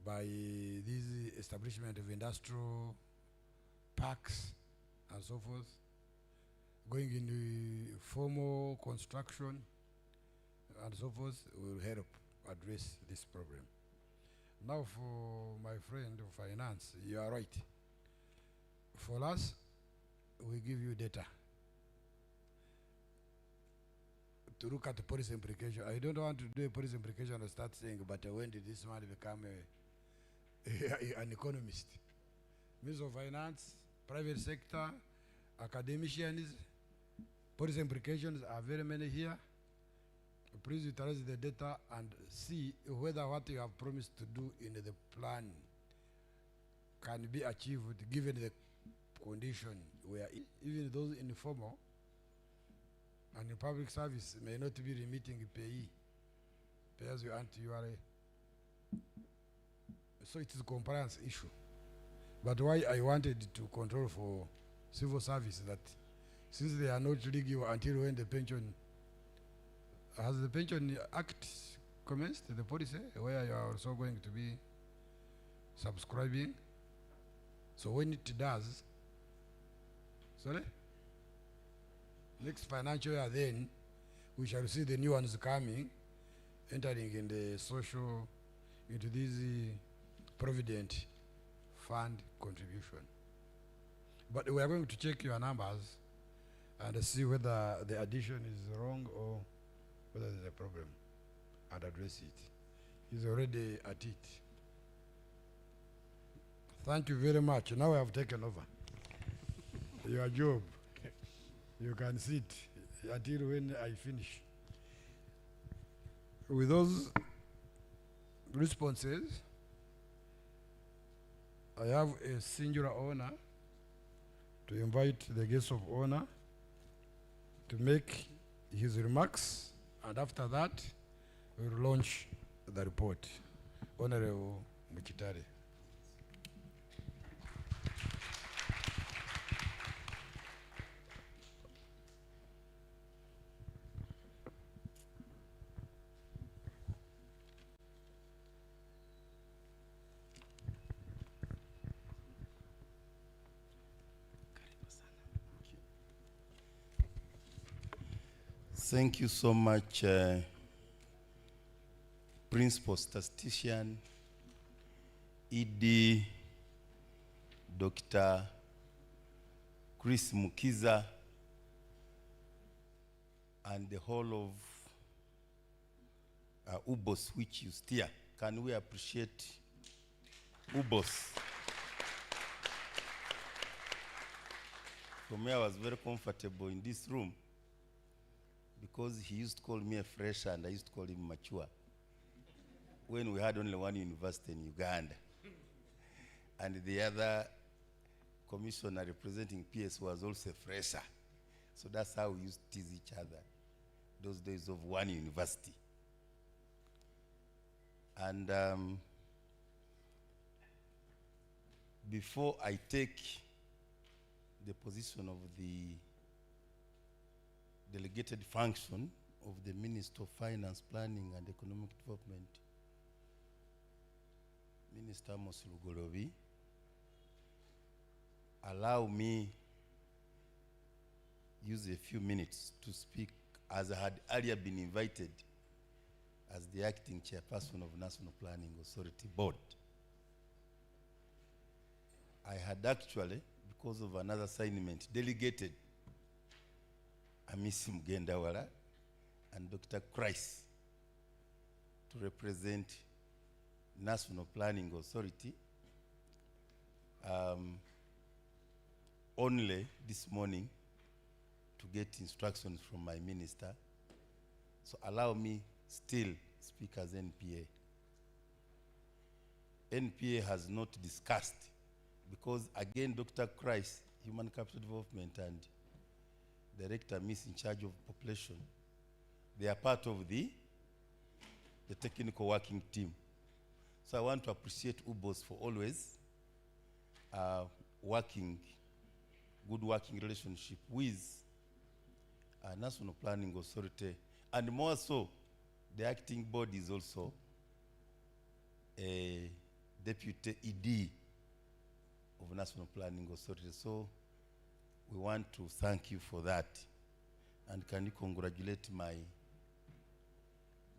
by these establishment of industrial parks and so forth, going into formal construction and so forth will help address this problem. Now for my friend of finance, you are right. For us, we give you data to look at the policy implication. I don't want to do a policy implication and start saying, but when did this man become an economist? Minister of Finance, private sector, academicians, policy implications are very many here. Please utilize the data and see whether what you have promised to do in the plan can be achieved given the condition where even those informal and in public service may not be remitting pay as you earn URA. So it is a compliance issue. But why I wanted to control for civil service that since they are not legal until when the pension, has the Pension Act commenced, the policy, where you are also going to be subscribing? So when it does, next financial year then, we shall see the new ones coming, entering in the social, into this provident fund contribution. But we are going to check your numbers and see whether the addition is wrong or whether there's a problem and address it. He's already at it. Thank you very much. Now I have taken over your job. You can sit until when I finish. With those responses, I have a singular honor to invite the guest of honor to make his remarks, and after that, we'll launch the report. Honorable Mukitari. Thank you so much, Principal Statistician, ED, Dr. Chris Mukiza, and the whole of UBOS which you steer. Can we appreciate UBOS? For me, I was very comfortable in this room because he used to call me a fresher and I used to call him mature when we had only one university in Uganda. And the other commissioner representing PS was also a fresher. So that's how we used to tease each other, those days of one university. And before I take the position of the delegated function of the Minister of Finance, Planning and Economic Development, Minister Amos Lugolobi, allow me use a few minutes to speak as I had earlier been invited as the acting chairperson of National Planning Authority Board. I had actually, because of another assignment, delegated Amisi Mugendawala and Dr. Christ to represent National Planning Authority. Only this morning to get instructions from my minister. So allow me still speak as NPA. NPA has not discussed because again, Dr. Christ, Human Capital Development, and Director Miss in charge of population, they are part of the technical working team. So I want to appreciate UBOS for always good working relationship with National Planning Authority, and more so, the acting board is also a deputy ED of National Planning Authority. So we want to thank you for that. And can you congratulate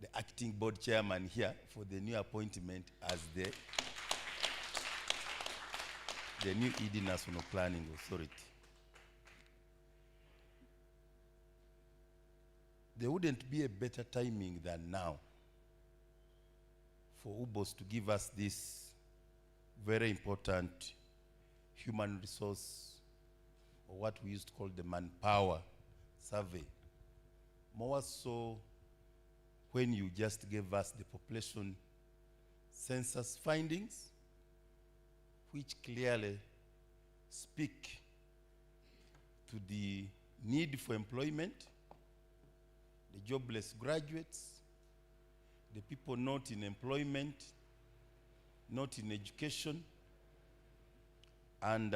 the acting board chairman here for the new appointment as the new ED National Planning Authority. There wouldn't be a better timing than now for UBOS to give us this very important human resource, or what we used to call the Manpower survey. More so when you just gave us the population census findings, which clearly speak to the need for employment, the jobless graduates, the people not in employment, not in education, and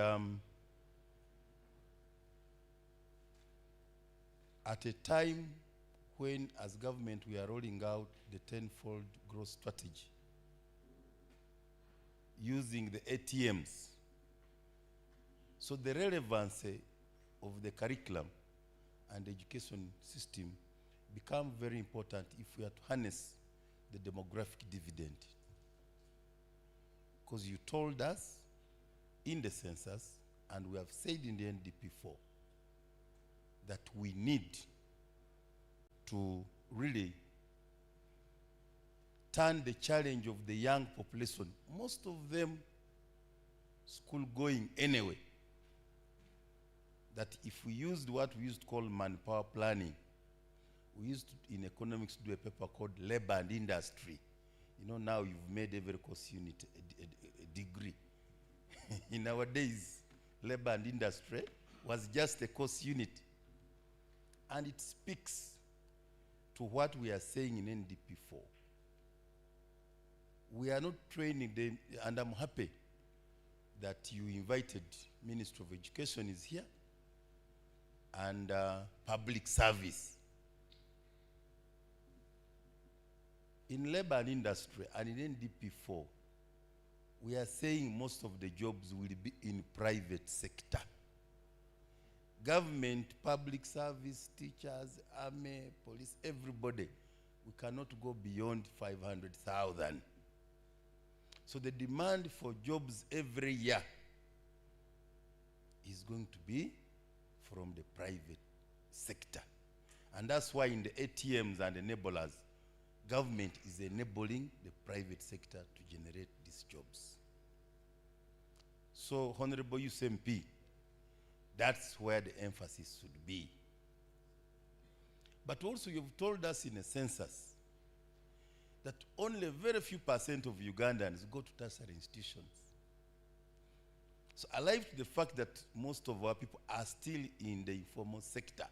at a time when, as government, we are rolling out the 10-fold growth strategy, using the ATMs. So the relevance of the curriculum and the education system become very important if we are to harness the demographic dividend. Because you told us in the census, and we have said in the NDP4, that we need to really turn the challenge of the young population, most of them school going anyway, that if we used what we used to call manpower planning, we used to, in economics, do a paper called labor and industry. You know, now you've made every course unit a degree. In our days, labor and industry was just a course unit. And it speaks to what we are saying in NDP4. We are not training them, and I'm happy that you invited Minister of Education is here, and public service. In labor and industry and in NDP4, we are saying most of the jobs will be in private sector. Government, public service, teachers, army, police, everybody, we cannot go beyond 500,000. So the demand for jobs every year is going to be from the private sector. And that's why in the ATMs and enablers, government is enabling the private sector to generate these jobs. So, Honorable USMP, That's where the emphasis should be. But also you've told us in a census that only a very few percent of Ugandans go to tertiary institutions. So alive to the fact that most of our people are still in the informal sector,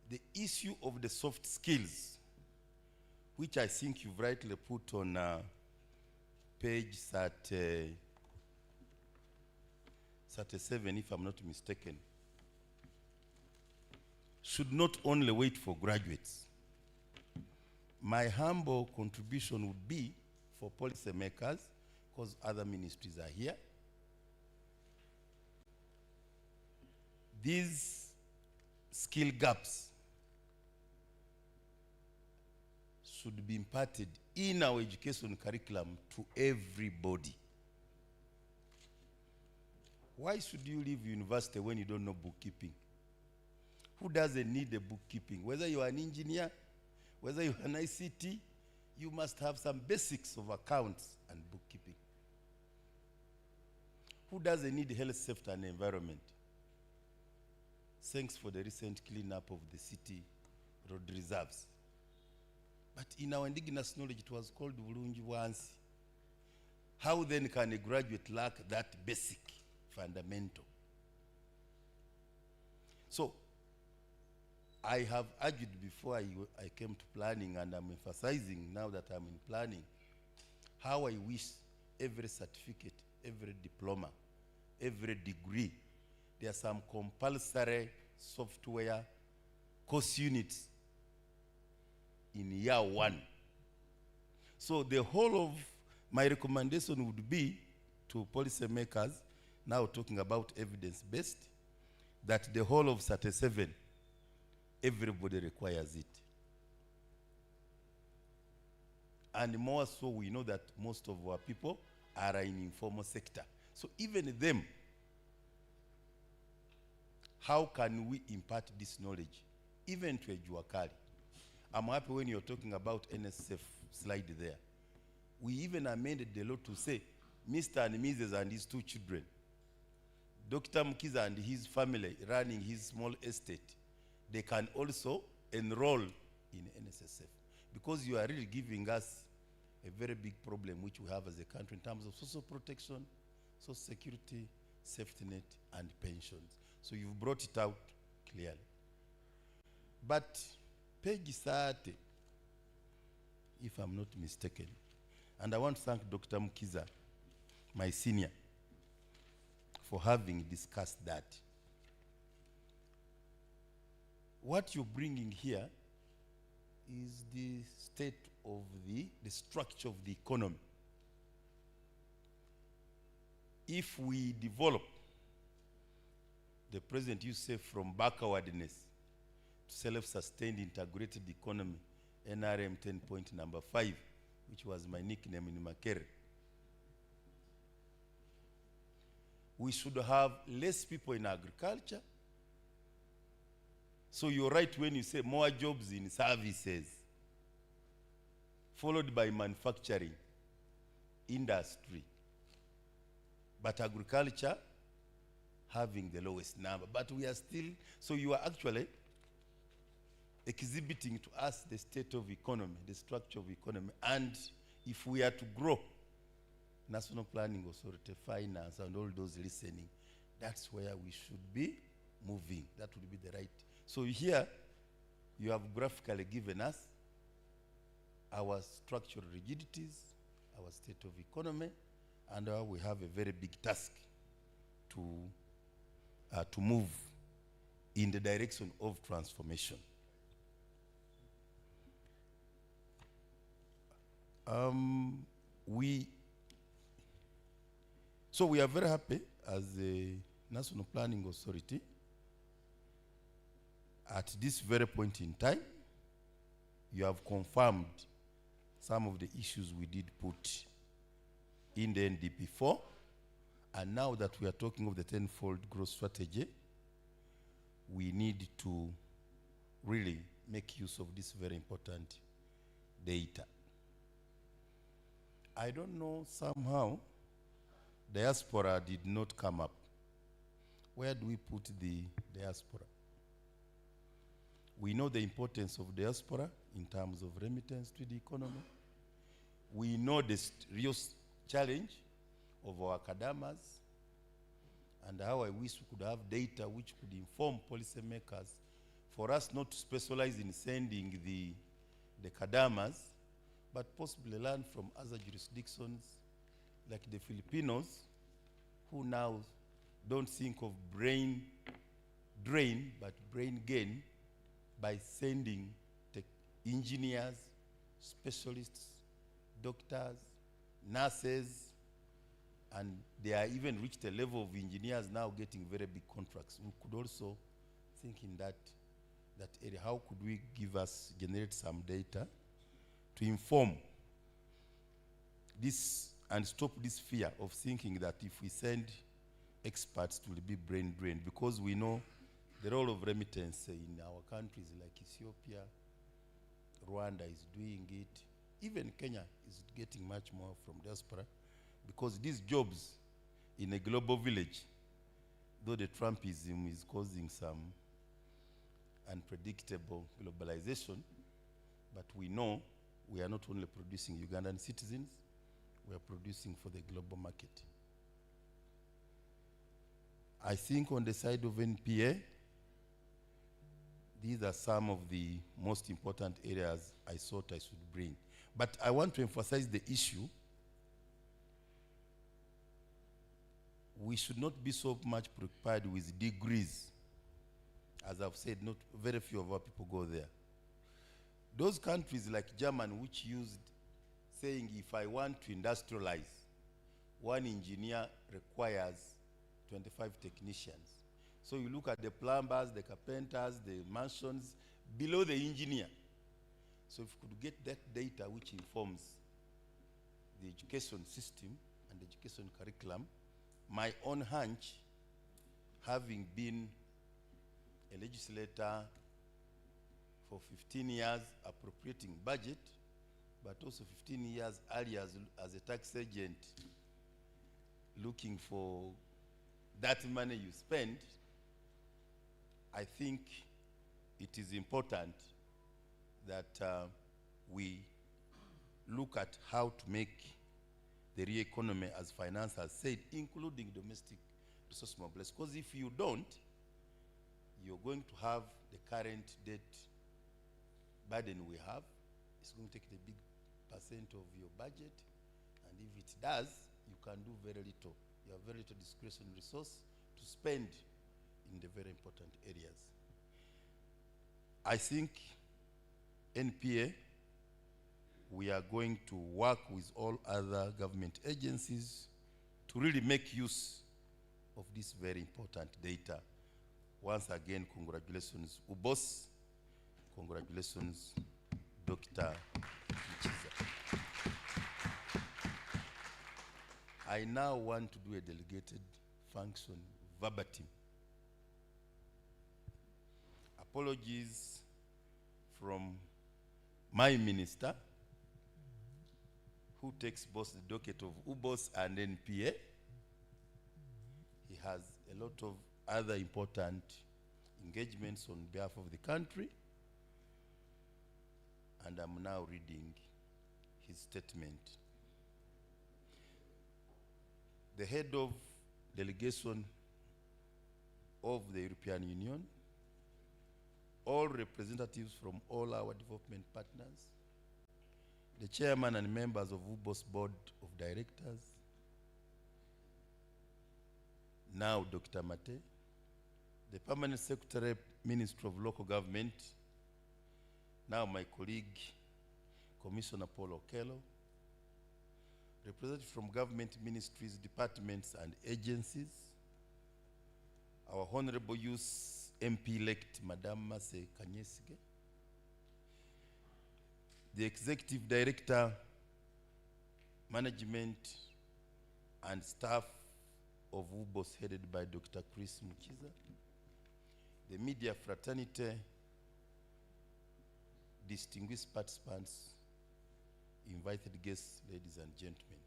the issue of the soft skills, which I think you've rightly put on page 37, if I'm not mistaken, should not only wait for graduates. My humble contribution would be for policymakers, because other ministries are here. These skill gaps should be imparted in our education curriculum to everybody. Why should you leave university when you don't know bookkeeping? Who doesn't need a bookkeeping? Whether you are an engineer, whether you are an ICT, you must have some basics of accounts and bookkeeping. Who doesn't need health, safety, and environment? Thanks for the recent cleanup of the city road reserves. But in our indigenous knowledge, it was called Bulungi Wansi. How then can a graduate lack that basic fundamental? So, I have argued before I came to planning, and I'm emphasizing now that I'm in planning, how I wish every certificate, every diploma, every degree, there are some compulsory software course units in year one. So the whole of my recommendation would be to policymakers, now talking about evidence-based, that the whole of 37, everybody requires it. And more so, we know that most of our people are in informal sector. So even them, how can we impart this knowledge, even to a Juakali? I'm happy when you're talking about NSF slide there. We even amended the law to say, Mr. and Mrs. and his 2 children, Dr. Mukiza and his family running his small estate, they can also enroll in NSSF, because you are really giving us a very big problem which we have as a country in terms of social protection, social security, safety net, and pensions. So you've brought it out clearly. But page 30, if I'm not mistaken, and I want to thank Dr. Mukiza, my senior, for having discussed that. What you're bringing here is the state of the structure of the economy. If we develop, the president used to say, from backwardness to self-sustained integrated economy, NRM 10 point number 5, which was my nickname in Makere. We should have less people in agriculture. So you're right when you say more jobs in services, followed by manufacturing, industry. But agriculture having the lowest number. But we are still, so you are actually exhibiting to us the state of economy, the structure of economy. And if we are to grow, National Planning Authority, finance, and all those listening, that's where we should be moving. That would be the right. So here, you have graphically given us our structural rigidities, our state of economy, and we have a very big task to move in the direction of transformation. So we are very happy as a National Planning Authority at this very point in time. You have confirmed some of the issues we did put in the NDP4, and now that we are talking of the 10-fold growth strategy, we need to really make use of this very important data. I don't know, somehow diaspora did not come up. where do we put the diaspora? We know the importance of diaspora in terms of remittance to the economy. We know the real challenge of our academics, and how I wish we could have data which could inform policymakers for us not to specialize in sending the academics, but possibly learn from other jurisdictions like the Filipinos, who now don't think of brain drain, but brain gain by sending engineers, specialists, doctors, nurses, and they are even reached a level of engineers now getting very big contracts. We could also think in that area. How could we generate some data to inform this and stop this fear of thinking that if we send experts it will be brain drained, because we know the role of remittance in our countries like Ethiopia, Rwanda is doing it. Even Kenya is getting much more from diaspora, because these jobs in a global village, though the Trumpism is causing some unpredictable globalization, but we know we are not only producing Ugandan citizens, we are producing for the global market. I think on the side of NPA, these are some of the most important areas I thought I should bring. But I want to emphasize the issue. We should not be so much preoccupied with degrees. As I've said, not very few of our people go there. Those countries like Germany, which used saying, if I want to industrialize, one engineer requires 25 technicians. So you look at the plumbers, the carpenters, the masons, below the engineer. So if you could get that data which informs the education system and the education curriculum, my own hunch, having been a legislator for 15 years appropriating budget, but also 15 years earlier as a tax agent looking for that money you spend, I think it is important that we look at how to make the real economy, as finance has said, including domestic resource mobilization. Because if you don't, you're going to have the current debt burden we have. It's going to take the big percent of your budget, and if it does, you can do very little. You have very little discretionary resource to spend in the very important areas. I think NPA, we are going to work with all other government agencies to really make use of this very important data. Once again, congratulations, UBOS. Congratulations, Dr. Mukiza. I now want to do a delegated function verbatim. Apologies from my minister, who takes both the docket of UBOS and NPA. He has a lot of other important engagements on behalf of the country, and I'm now reading his statement. The head of delegation of the European Union, all representatives from all our development partners, the chairman and members of UBOS Board of Directors, now Dr. Mate, the Permanent Secretary, Minister of Local Government, now my colleague, Commissioner Paul Okello, representatives from government ministries, departments, and agencies, our Honorable Youth MP-elect, Madame Mase Kanyesige, the Executive Director, Management, and staff of UBOS headed by Dr. Chris Mukiza, the media fraternity, distinguished participants, invited guests, ladies and gentlemen.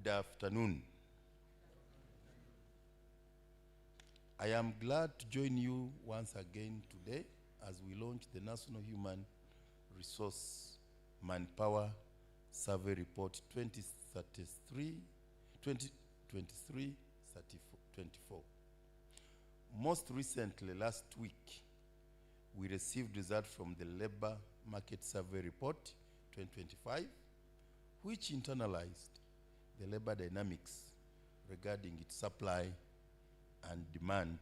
Good afternoon. I am glad to join you once again today as we launch the National Human Resource Manpower Survey Report 2023-24. Most recently, last week, we received results from the Labor Market Survey Report 2025, which internalized the labor dynamics regarding its supply and demand.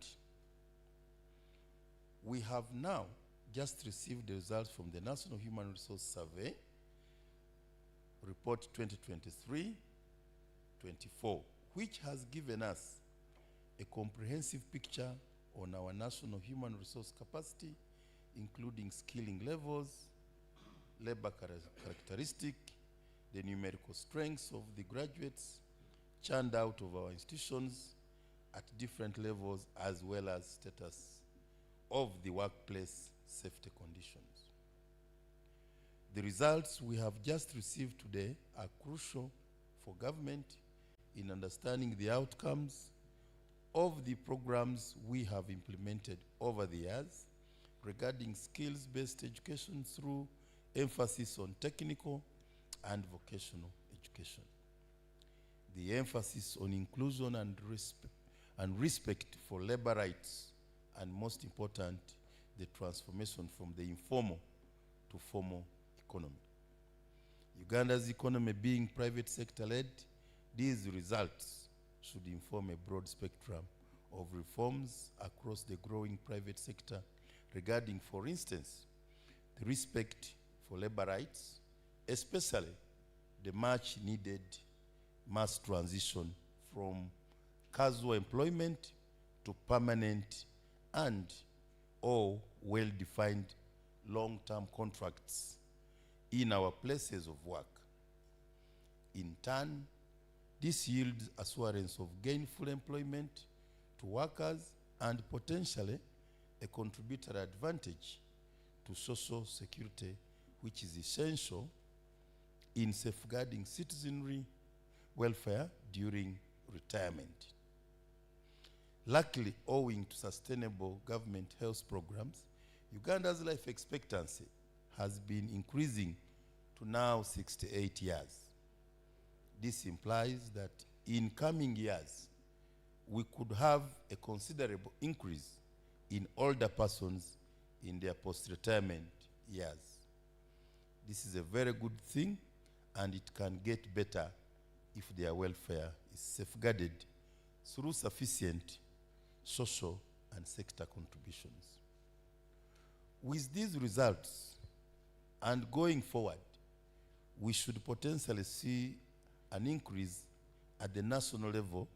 We have now just received the results from the National Human Resource Survey Report 2023-24, which has given us a comprehensive picture on our national human resource capacity, including skilling levels, labor characteristic, the numerical strengths of the graduates churned out of our institutions at different levels, as well as status of the workplace safety conditions. The results we have just received today are crucial for government in understanding the outcomes of the programs we have implemented over the years regarding skills-based education through emphasis on technical and vocational education. The emphasis on inclusion and respect for labor rights, and most important, the transformation from the informal to formal economy. Uganda's economy being private sector led, these results should inform a broad spectrum of reforms across the growing private sector regarding, for instance, the respect for labor rights, especially the much needed mass transition from casual employment to permanent and or well-defined long-term contracts in our places of work. In turn, this yields assurance of gainful employment to workers and potentially a contributory advantage to social security, which is essential in safeguarding citizenry welfare during retirement. Luckily, owing to sustainable government health programs, Uganda's life expectancy has been increasing to now 68 years. This implies that in coming years, we could have a considerable increase in older persons in their post-retirement years. This is a very good thing, and it can get better if their welfare is safeguarded through sufficient social and sector contributions. With these results, and going forward, we should potentially see an increase at the national level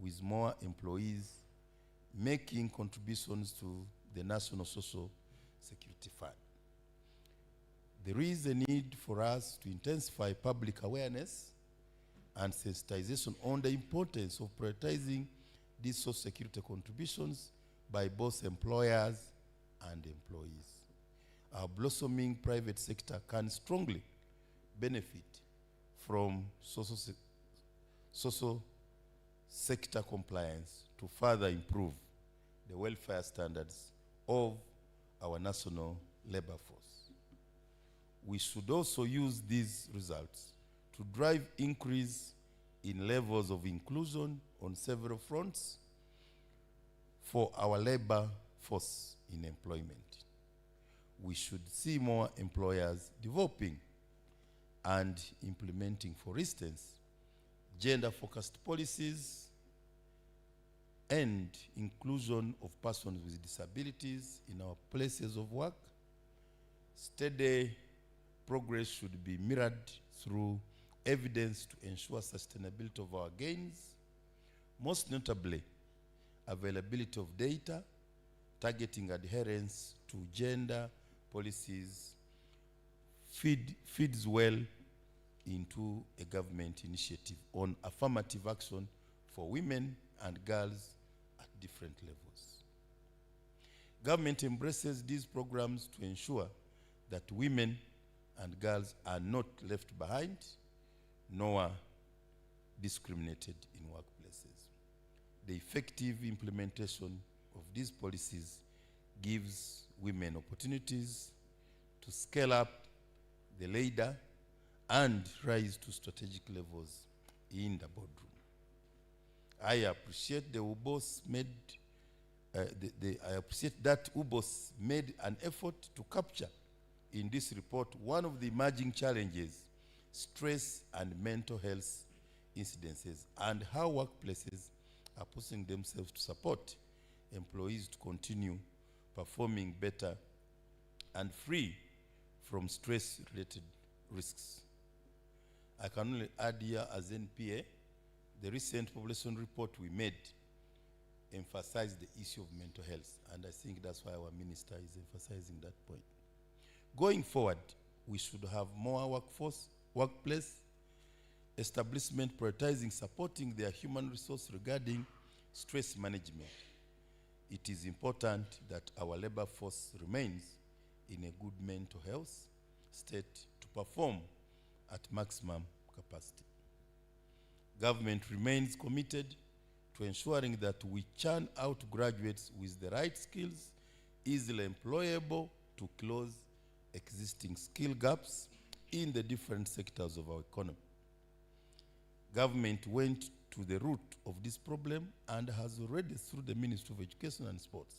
with more employees making contributions to the National Social Security Fund. There is a need for us to intensify public awareness and sensitization on the importance of prioritizing these social security contributions by both employers and employees. Our blossoming private sector can strongly benefit from social sector compliance to further improve the welfare standards of our national labor force. We should also use these results to drive increase in levels of inclusion on several fronts for our labor force in employment. We should see more employers developing and implementing, for instance, gender-focused policies and inclusion of persons with disabilities in our places of work. Steady progress should be mirrored through evidence to ensure sustainability of our gains, most notably availability of data, targeting adherence to gender policies feeds well into a government initiative on affirmative action for women and girls at different levels. Government embraces these programs to ensure that women and girls are not left behind nor discriminated in workplaces. the effective implementation of these policies gives women opportunities to scale up the ladder and rise to strategic levels in the boardroom. I appreciate the UBOS made I appreciate that UBOS made an effort to capture in this report one of the emerging challenges, stress and mental health incidences, and how workplaces are pushing themselves to support employees to continue performing better and free from stress-related risks. I can only add here as NPA, the recent population report we made emphasized the issue of mental health, and I think that's why our minister is emphasizing that point. Going forward, we should have more workplace establishment prioritizing supporting their human resource regarding stress management. It is important that our labor force remains in a good mental health state to perform at maximum capacity. Government remains committed to ensuring that we churn out graduates with the right skills, easily employable to close existing skill gaps in the different sectors of our economy. Government went to the root of this problem and has already, through the Ministry of Education and Sports,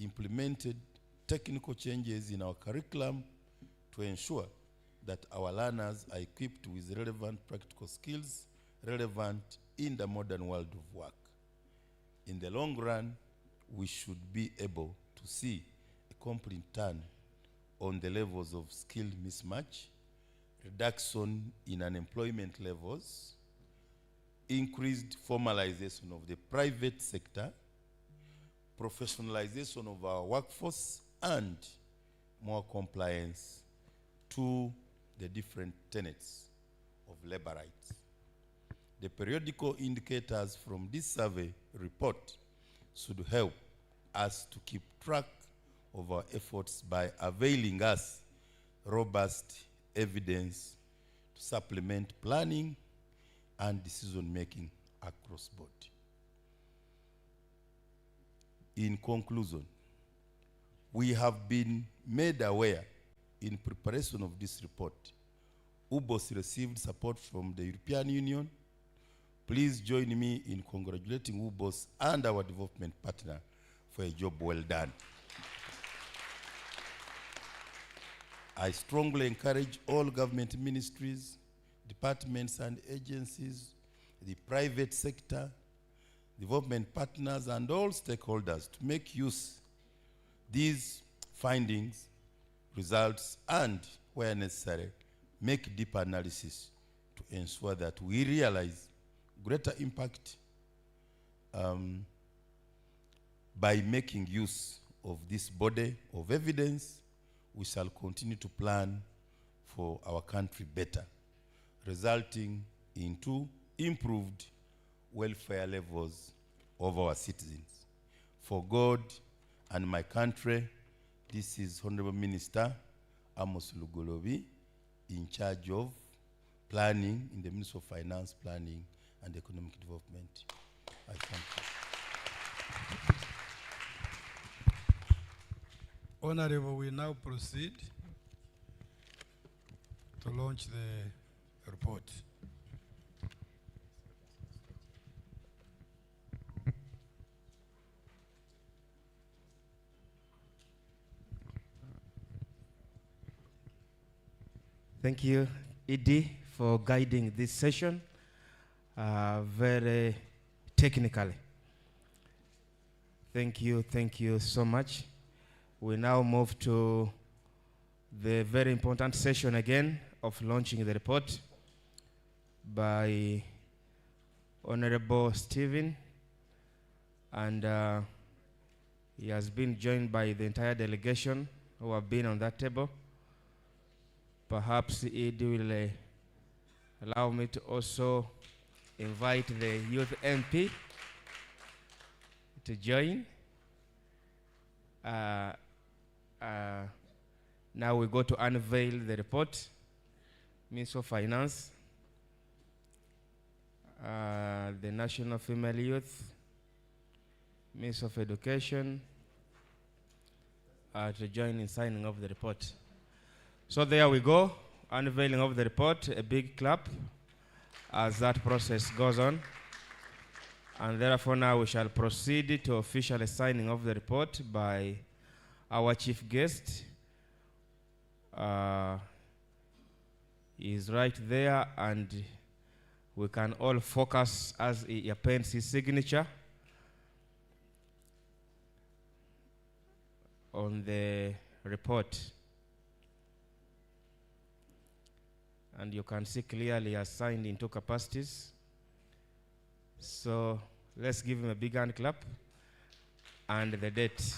implemented technical changes in our curriculum to ensure that our learners are equipped with relevant practical skills relevant in the modern world of work. In the long run, we should be able to see a complete turn on the levels of skill mismatch, reduction in unemployment levels, increased formalization of the private sector, professionalization of our workforce, and more compliance to the different tenets of labor rights. The periodical indicators from this survey report should help us to keep track of our efforts by availing us robust evidence to supplement planning and decision-making across board. In conclusion, we have been made aware in preparation of this report. UBOS received support from the European Union. Please join me in congratulating UBOS and our development partner for a job well done. I strongly encourage all government ministries, departments and agencies, the private sector, development partners, and all stakeholders to make use these findings, results, and, where necessary, make deep analysis to ensure that we realize greater impact by making use of this body of evidence. We shall continue to plan for our country better, resulting into improved welfare levels of our citizens. For God and my country, this is Honorable Minister Amos Lugolobi, in charge of planning in the Ministry of Finance, Planning and Economic Development. I thank you. Honorable, we now proceed to launch the report. Thank you, Edie, for guiding this session very technically. Thank you so much. We now move to the very important session again of launching the report by Honorable Stephen, and he has been joined by the entire delegation who have been on that table. Perhaps it will allow me to also invite the youth MP to join. Now we go to unveil the report. Minister of Finance, the National Female Youth Minister of Education, to join in signing of the report. So there we go, unveiling of the report, a big clap as that process goes on. And therefore now we shall proceed to officially signing of the report by our chief guest. He is right there, and we can all focus as he appends his signature on the report. And you can see clearly he has signed in two capacities. So let's give him a big hand clap and the date.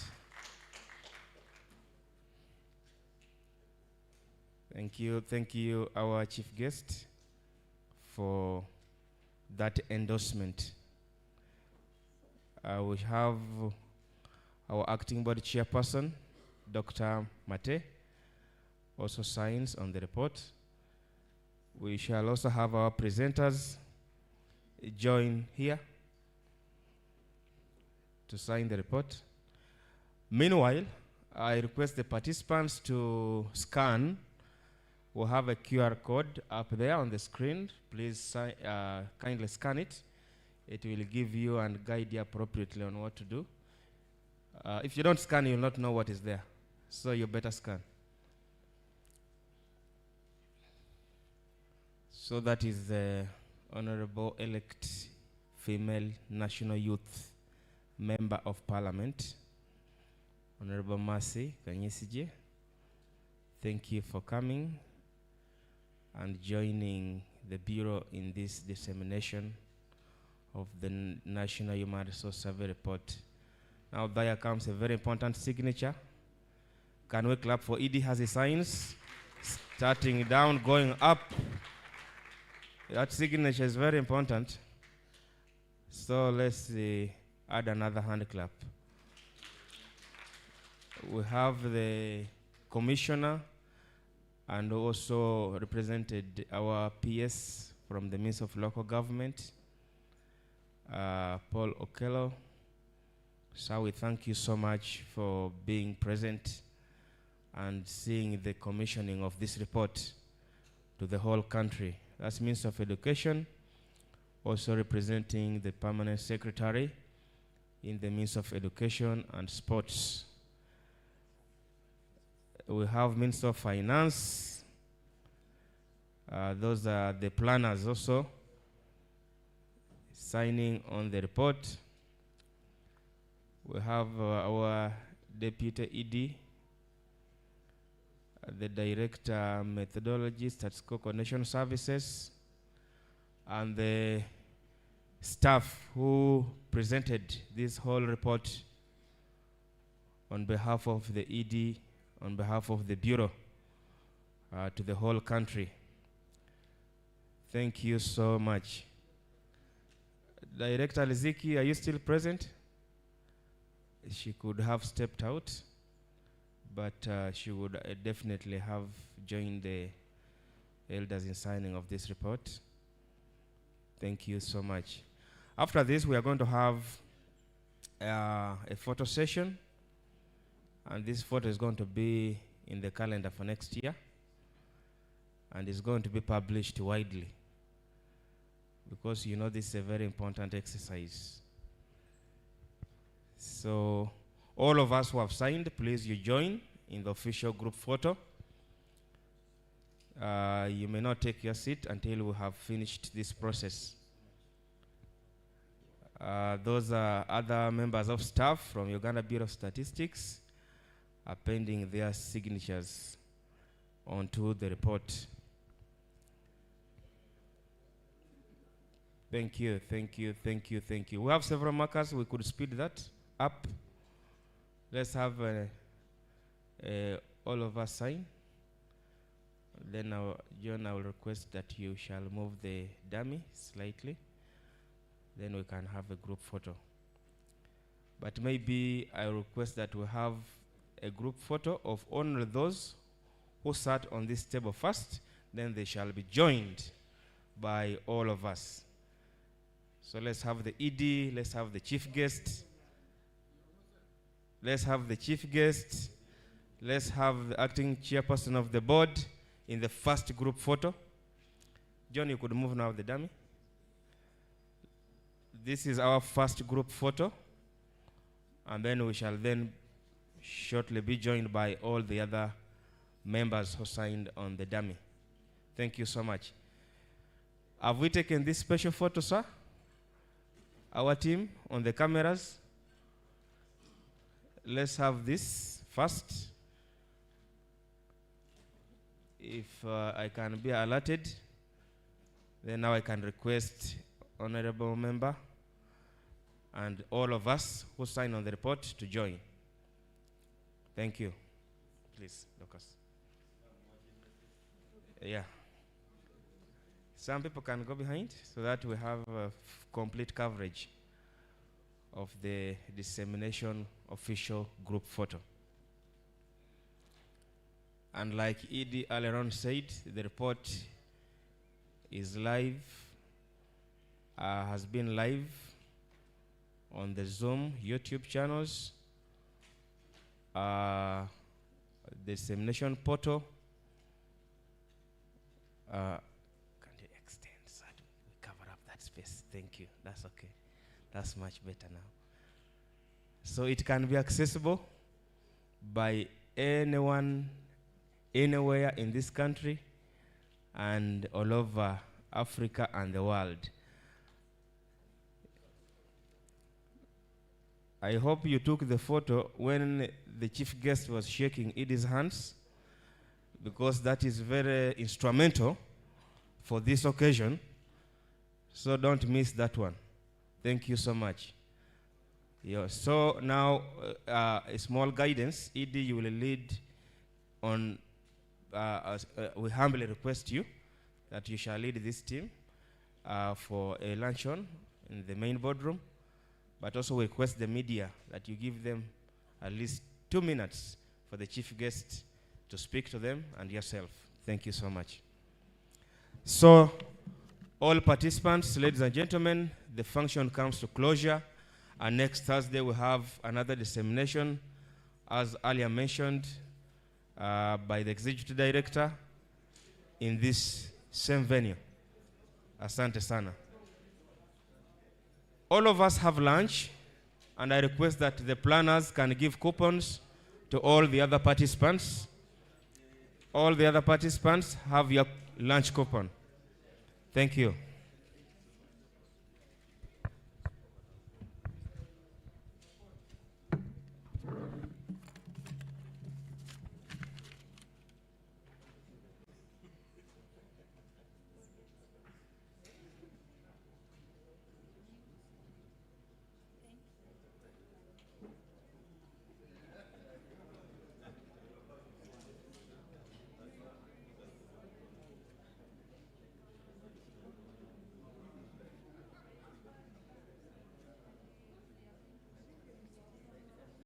Thank you, our chief guest, for that endorsement. We have our acting body chairperson, Dr. Mate, also signs on the report. We shall also have our presenters join here to sign the report. Meanwhile, I request the participants to scan. We'll have a QR code up there on the screen. Please kindly scan it. It will give you and guide you appropriately on what to do. If you don't scan, you'll not know what is there. So you better scan. So that is the Honorable Elect Female National Youth Member of Parliament, Honorable Mercy Kanyesije. Thank you for coming and joining the Bureau in this dissemination of the National Human Resource Survey report. Now there comes a very important signature. Can we clap for ED as he signs? Starting down, going up. That signature is very important. So let's add another hand clap. We have the commissioner and also represented our PS from the Ministry of Local Government, Paul Okello. So we thank you so much for being present and seeing the commissioning of this report to the whole country. That's Minister of Education, also representing the Permanent Secretary in the Ministry of Education and Sports. We have Minister of Finance. Those are the planners also signing on the report. We have our Deputy ED, the Director Methodology, Statistical Coordination Services, and the staff who presented this whole report on behalf of the ED, on behalf of the Bureau, to the whole country. Thank you so much. Director Liziki, are you still present? She could have stepped out, but she would definitely have joined the elders in signing of this report. Thank you so much. After this, we are going to have a photo session, and this photo is going to be in the calendar for next year, and it's going to be published widely, because you know this is a very important exercise. So all of us who have signed, please you join in the official group photo. You may not take your seat until we have finished this process. Those are other members of staff from Uganda Bureau of Statistics appending their signatures onto the report. Thank you, thank you, thank you, thank you. We have several markers. We could speed that up. Let's have all of us sign. Then John, I will request that you shall move the dummy slightly. Then we can have a group photo. But maybe I request that we have a group photo of only those who sat on this table first. Then they shall be joined by all of us. So let's have the ED, let's have the chief guest, Let's have the chief guest. Let's have the acting chairperson of the board in the first group photo. John, you could move now the dummy. This is our first group photo. And then we shall then shortly be joined by all the other members who signed on the dummy. Thank you so much. Have we taken this special photo, sir? Our team on the cameras. Let's have this first. If I can be alerted, then now I can request honorable member and all of us who sign on the report to join. Thank you. Please, Lucas. Yeah. Some people can go behind so that we have complete coverage of the dissemination official group photo. And like Edie earlier on said, the report is live, has been live on the Zoom, YouTube channels, dissemination portal. Can you extend so that we cover up that space? Thank you. That's okay. That's much better now. So it can be accessible by anyone, anywhere in this country and all over Africa and the world. I hope you took the photo when the chief guest was shaking Edie's hands, because that is very instrumental for this occasion. So don't miss that one. Thank you so much. Yeah, so now a small guidance. Edie, you will lead on, we humbly request you that you shall lead this team for a luncheon in the main boardroom, but also we request the media that you give them at least 2 minutes for the chief guest to speak to them and yourself. Thank you so much. So, all participants, ladies and gentlemen, the function comes to closure, and next Thursday we have another dissemination, as earlier mentioned by the executive director, in this same venue. Asante sana. All of us have lunch, and I request that the planners can give coupons to all the other participants. All the other participants have your lunch coupon. Thank you.